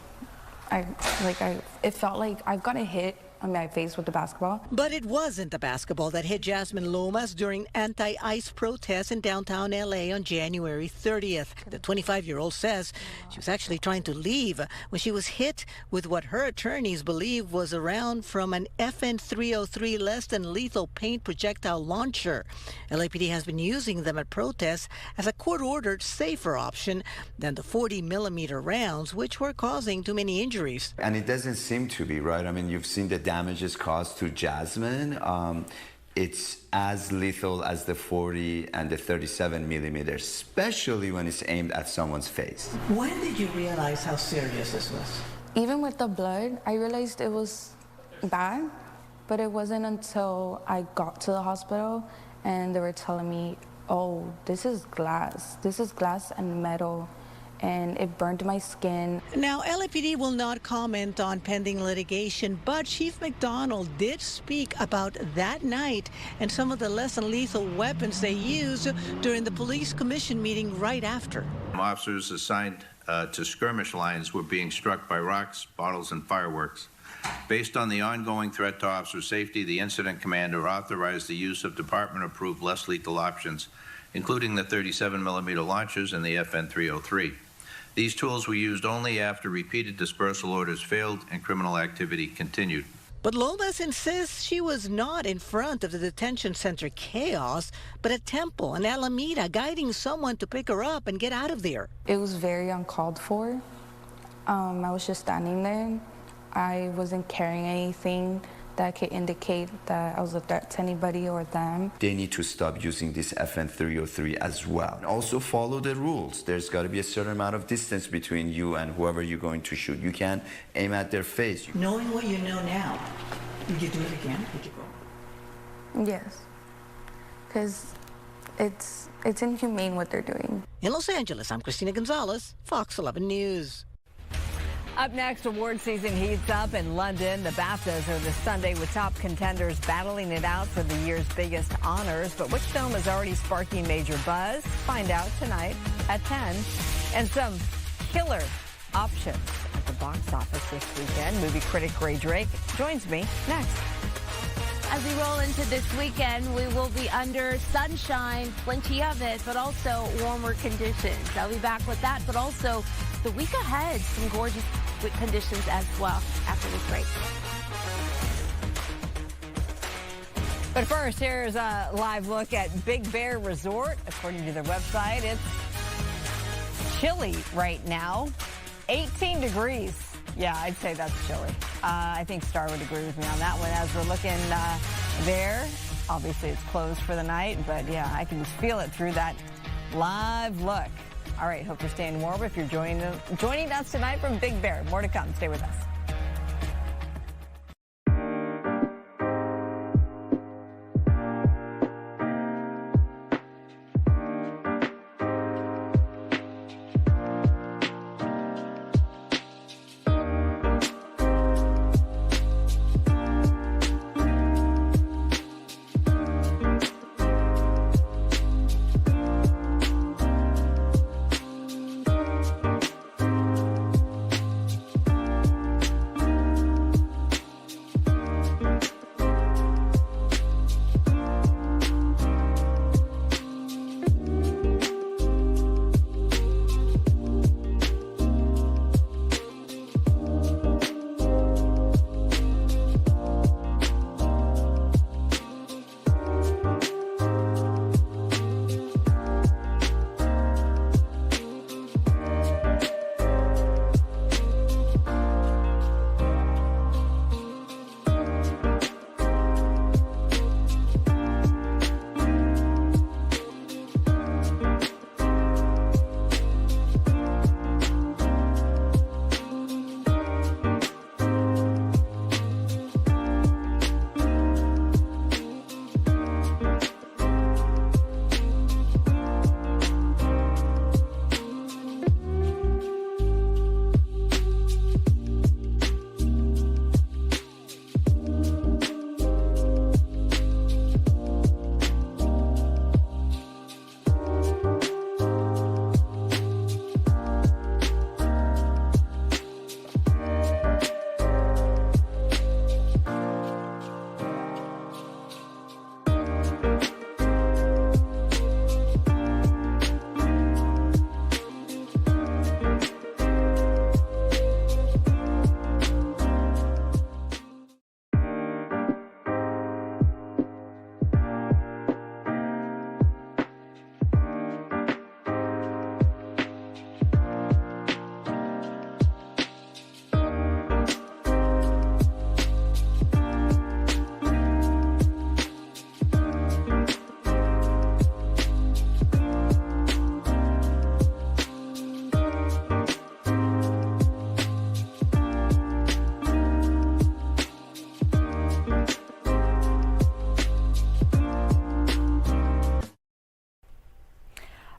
It felt like I've gotten hit on my face with the basketball. But it wasn't the basketball that hit Jasmine Lomas during anti-ICE protests in downtown LA on January 30th. The 25-year-old says she was actually trying to leave when she was hit with what her attorneys believe was a round from an FN 303 less than lethal paint projectile launcher. LAPD has been using them at protests as a court-ordered safer option than the 40-millimeter rounds, which were causing too many injuries. And it doesn't seem to be, right? I mean, you've seen the damages caused to Jasmine. It's as lethal as the 40 and the 37 millimeters, especially when it's aimed at someone's face. When did you realize how serious this was? Even with the blood, I realized it was bad, but it wasn't until I got to the hospital and they were telling me oh, this is glass. This is glass and metal. And it burned my skin. Now, LAPD will not comment on pending litigation, but Chief McDonald did speak about that night and some of the less than lethal weapons they used during the police commission meeting right after. Officers assigned to skirmish lines were being struck by rocks, bottles, and fireworks. Based on the ongoing threat to officer safety, the incident commander authorized the use of department-approved less lethal options, including the 37mm launchers and the FN 303. These tools were used only after repeated dispersal orders failed and criminal activity continued. But Lomas insists she was not in front of the detention center chaos, but at Temple and Alameda, guiding someone to pick her up and get out of there. It was very uncalled for. I was just standing there. I wasn't carrying anything that could indicate that I was a threat to anybody or them. They need to stop using this FN 303 as well. And also follow the rules. There's got to be a certain amount of distance between you and whoever you're going to shoot. You can't aim at their face. Knowing what you know now, would you do it again? Would you go? Yes, because it's inhumane what they're doing. In Los Angeles, I'm Christina Gonzalez, Fox 11 News. Up next, award season heats up in London. The BAFTAs are this Sunday with top contenders battling it out for the year's biggest honors. But which film is already sparking major buzz? Find out tonight at 10. And some killer options at the box office this weekend. Movie critic Gray Drake joins me next. As we roll into this weekend, we will be under sunshine, plenty of it, but also warmer conditions. I'll be back with that, but also the week ahead, some gorgeous conditions as well after this break. But first, here's a live look at Big Bear Resort. According to their website, it's chilly right now, 18 degrees. Yeah, I'd say that's chilly. I think Star would agree with me on that one. As we're looking there, obviously it's closed for the night, but yeah, I can just feel it through that live look. All right, hope you're staying warm if you're joining us tonight from Big Bear. More to come. Stay with us.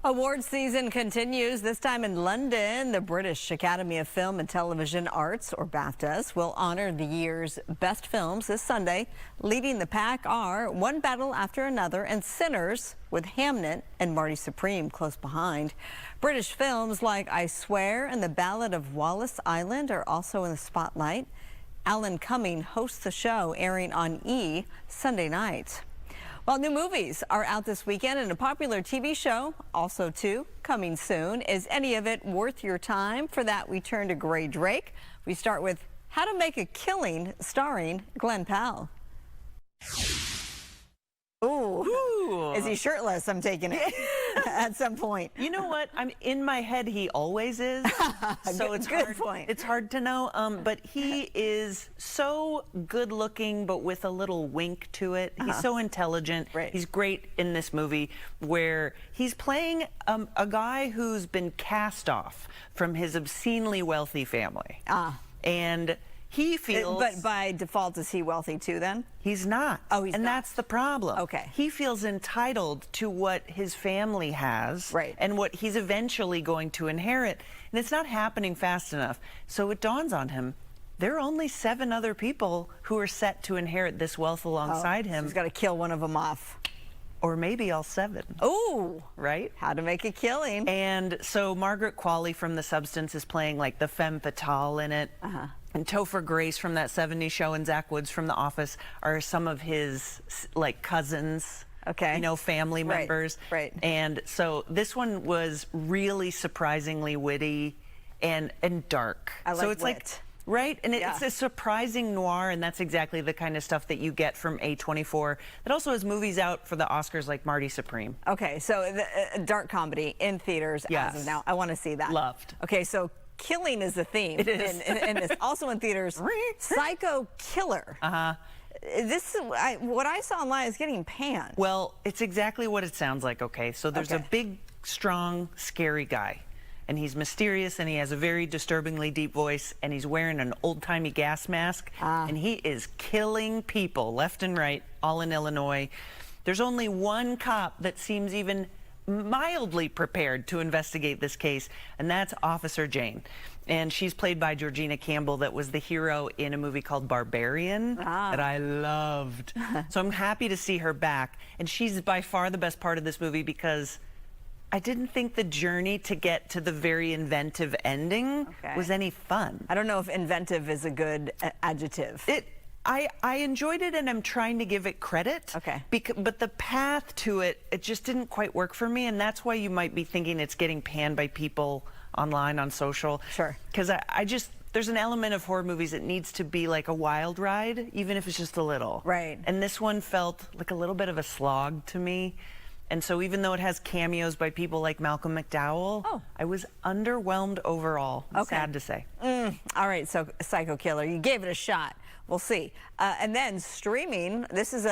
Awards season continues, this time in London. The British Academy of Film and Television Arts, or BAFTAs, will honor the year's best films this Sunday. Leading the pack are One Battle After Another and Sinners, with Hamnet and Marty Supreme close behind. British films like I Swear and The Ballad of Wallace Island are also in the spotlight. Alan Cumming hosts the show, airing on E! Sunday night. Well, new movies are out this weekend, and a popular TV show, also too, coming soon. Is any of it worth your time? For that, we turn to Gray Drake. We start with How to Make a Killing, starring Glenn Powell. Ooh. Is he shirtless? I'm taking it at some point. You know what? I'm in my head. He always is. So it's good hard, point. It's hard to know. But he is so good looking, but with a little wink to it. He's so intelligent. Right. He's great in this movie where he's playing a guy who's been cast off from his obscenely wealthy family. And he feels... But by default, is he wealthy too then? He's not. Oh, he's not. And that's the problem. Okay. He feels entitled to what his family has. Right. And what he's eventually going to inherit. And it's not happening fast enough. So it dawns on him, there are only 7 other people who are set to inherit this wealth alongside him. So he's got to kill one of them off. Or maybe all 7. Ooh. Right? How to Make a Killing. And so Margaret Qualley from The Substance is playing like the femme fatale in it. And Topher Grace from that 70s show and Zach Woods from The Office are some of his like cousins. Okay. You know, family members. Right. And so this one was really surprisingly witty and dark. I like so it's wit. like right, and it's a surprising noir, and that's exactly the kind of stuff that you get from A24. That also has movies out for the Oscars like Marty Supreme. Okay, so the dark comedy in theaters as of now. I want to see that. Loved. Okay, so killing is the theme It is. in this. Also in theaters, Psycho Killer. This is what I saw online is getting panned. Well, it's exactly what it sounds like. Okay, so there's a big, strong, scary guy. And he's mysterious, and he has a very disturbingly deep voice, and he's wearing an old-timey gas mask, and he is killing people left and right, all in Illinois. There's only one cop that seems even mildly prepared to investigate this case, and that's Officer Jane. And she's played by Georgina Campbell, that was the hero in a movie called Barbarian that I loved. So I'm happy to see her back, and she's by far the best part of this movie because I didn't think the journey to get to the very inventive ending was any fun. I don't know if inventive is a good adjective. I enjoyed it, and I'm trying to give it credit. Okay. But the path to it, it just didn't quite work for me, and that's why you might be thinking it's getting panned by people online on social. Sure. Because I just, there's an element of horror movies that needs to be like a wild ride, even if it's just a little. Right. And this one felt like a little bit of a slog to me. And so even though it has cameos by people like Malcolm McDowell, I was underwhelmed overall. Sad to say. All right, so Psycho Killer, you gave it a shot. We'll see. And then streaming, this is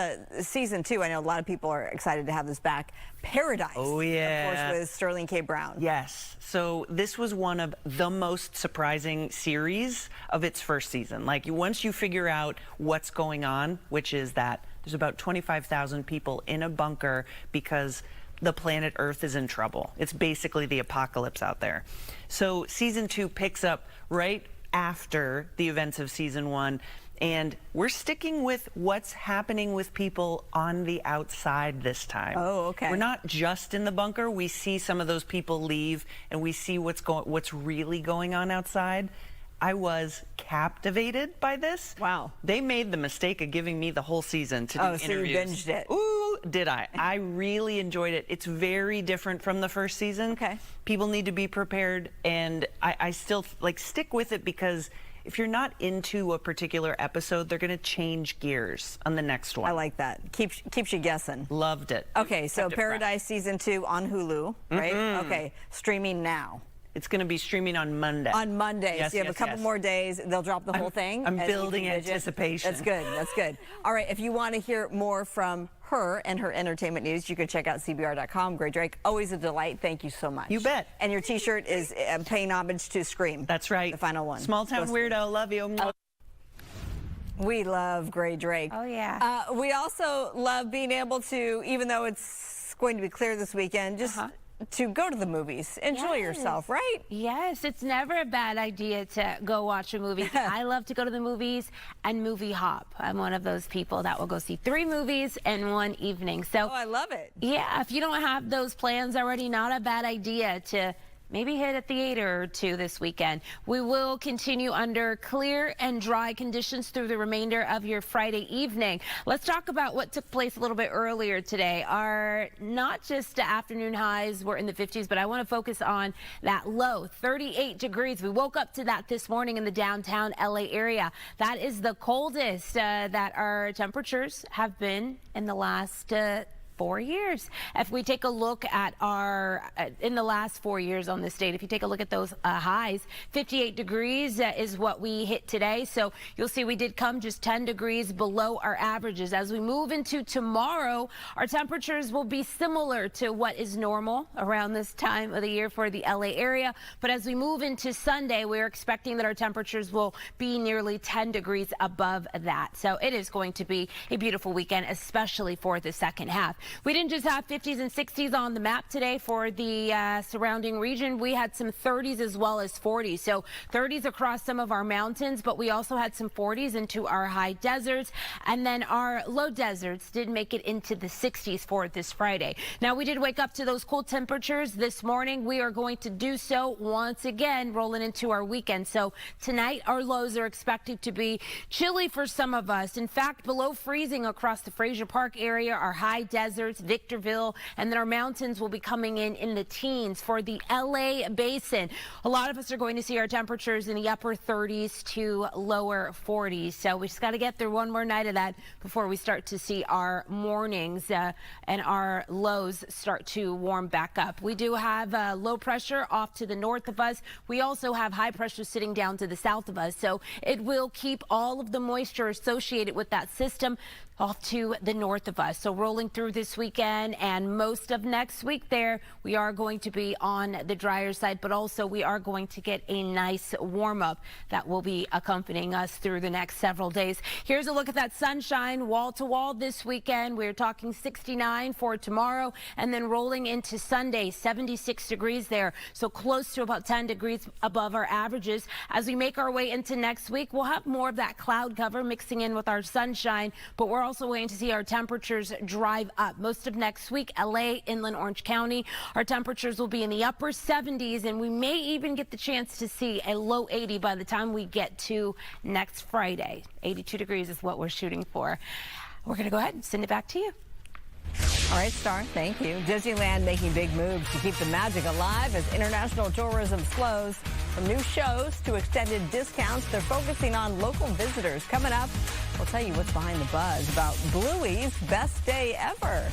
season 2. I know a lot of people are excited to have this back. Paradise. Oh, yeah. Of course, with Sterling K. Brown. Yes. So this was one of the most surprising series of its first season. Like, once you figure out what's going on, which is that there's about 25,000 people in a bunker because the planet Earth is in trouble. It's basically the apocalypse out there. So season 2 picks up right after the events of season 1. And we're sticking with what's happening with people on the outside this time. Oh, okay. We're not just in the bunker. We see some of those people leave, and we see what's really going on outside. I was captivated by this. Wow. They made the mistake of giving me the whole season to do interviews. So you binged it. Ooh, did I? I really enjoyed it. It's very different from the first season. Okay. People need to be prepared, and I still stick with it because if you're not into a particular episode, they're going to change gears on the next one. I like that. Keeps you guessing. Loved it. Okay, so Paradise season 2 on Hulu, right? Okay, streaming now. It's going to be streaming on Monday. On Monday. Yes, so you have a couple more days. They'll drop the whole thing. I'm building anticipation. That's good. That's good. All right. If you want to hear more from her and her entertainment news, you can check out CBR.com. Gray Drake, always a delight. Thank you so much. You bet. And your T-shirt is paying homage to Scream. That's right. The final one. Small town weirdo. Love you. We love Gray Drake. Oh, yeah. We also love being able to, even though it's going to be clear this weekend, just to go to the movies, enjoy yourself, right? Yes, it's never a bad idea to go watch a movie. I love to go to the movies and movie hop. I'm one of those people that will go see 3 movies in one evening. So I love it. Yeah, if you don't have those plans already, not a bad idea to maybe hit a theater or 2 this weekend. We will continue under clear and dry conditions through the remainder of your Friday evening. Let's talk about what took place a little bit earlier today. Our not just afternoon highs were in the 50s, but I want to focus on that low, 38 degrees. We woke up to that this morning in the downtown LA area. That is the coldest that our temperatures have been in the last 4 years. If we take a look at our, in the last 4 years on this date, if you take a look at those highs, 58 degrees is what we hit today. So you'll see we did come just 10 degrees below our averages. As we move into tomorrow, our temperatures will be similar to what is normal around this time of the year for the LA area. But as we move into Sunday, we're expecting that our temperatures will be nearly 10 degrees above that. So it is going to be a beautiful weekend, especially for the second half. We didn't just have 50s and 60s on the map today for the surrounding region. We had some 30s as well as 40s. So 30s across some of our mountains, but we also had some 40s into our high deserts. And then our low deserts did make it into the 60s for this Friday. Now, we did wake up to those cool temperatures this morning. We are going to do so once again, rolling into our weekend. So tonight, our lows are expected to be chilly for some of us. In fact, below freezing across the Fraser Park area, our high deserts, Victorville, and then our mountains will be coming in the teens. For the LA basin, a lot of us are going to see our temperatures in the upper 30s to lower 40s. So we just got to get through one more night of that before we start to see our mornings and our lows start to warm back up. We do have low pressure off to the north of us. We also have high pressure sitting down to the south of us. So it will keep all of the moisture associated with that system off to the north of us. So rolling through this weekend and most of next week there, we are going to be on the drier side, but also we are going to get a nice warm up that will be accompanying us through the next several days. Here's a look at that sunshine wall to wall this weekend. We're talking 69 for tomorrow and then rolling into Sunday, 76 degrees there. So close to about 10 degrees above our averages. As we make our way into next week, we'll have more of that cloud cover mixing in with our sunshine, but we're also waiting to see our temperatures drive up. Most of next week, LA, Inland Orange County, our temperatures will be in the upper 70s, and we may even get the chance to see a low 80 by the time we get to next Friday. 82 degrees is what we're shooting for. We're going to go ahead and send it back to you. All right, Star, thank you. Disneyland making big moves to keep the magic alive as international tourism slows. From new shows to extended discounts, they're focusing on local visitors. Coming up, we'll tell you what's behind the buzz about Bluey's best day ever.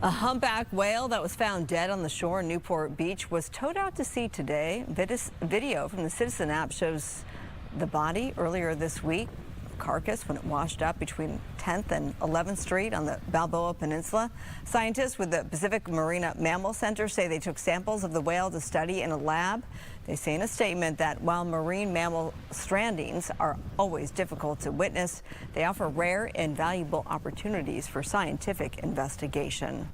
A humpback whale that was found dead on the shore in Newport Beach was towed out to sea today. Video from the Citizen app shows the body earlier this week. Carcass when it washed up between 10th and 11th Street on the Balboa Peninsula. Scientists with the Pacific Marine Mammal Center say they took samples of the whale to study in a lab. They say in a statement that while marine mammal strandings are always difficult to witness, they offer rare and valuable opportunities for scientific investigation.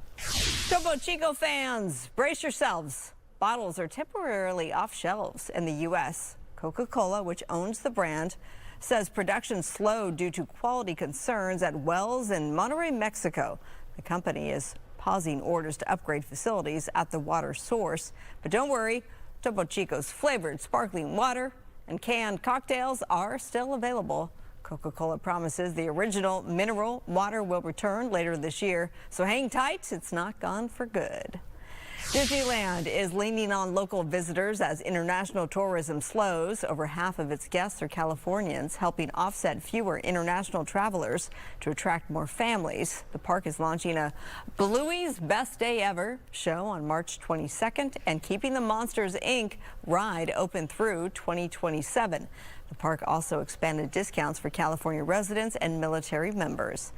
Topo Chico fans, brace yourselves. Bottles are temporarily off shelves in the U.S. Coca-Cola, which owns the brand, says production slowed due to quality concerns at wells in Monterrey, Mexico. The company is pausing orders to upgrade facilities at the water source. But don't worry, Topo Chico's flavored sparkling water and canned cocktails are still available. Coca-Cola promises the original mineral water will return later this year, so hang tight, it's not gone for good. Disneyland is leaning on local visitors as international tourism slows. Over half of its guests are Californians, helping offset fewer international travelers to attract more families. The park is launching a Bluey's Best Day Ever show on March 22nd and keeping the Monsters, Inc. ride open through 2027. The park also expanded discounts for California residents and military members.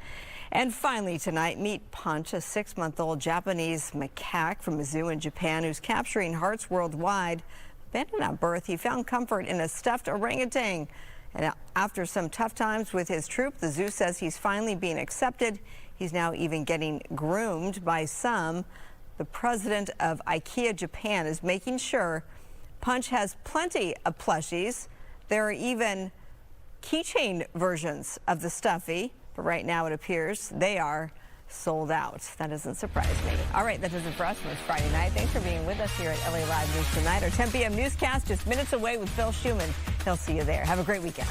And finally tonight, meet Punch, a 6-month-old Japanese macaque from a zoo in Japan who's capturing hearts worldwide. Abandoned at birth, he found comfort in a stuffed orangutan. And after some tough times with his troop, the zoo says he's finally being accepted. He's now even getting groomed by some. The president of IKEA Japan is making sure Punch has plenty of plushies. There are even keychain versions of the stuffy. But right now it appears they are sold out. That doesn't surprise me. All right, that does it for us for Friday night. Thanks for being with us here at LA Live News Tonight. Our 10 p.m. newscast just minutes away with Phil Schuman. He'll see you there. Have a great weekend.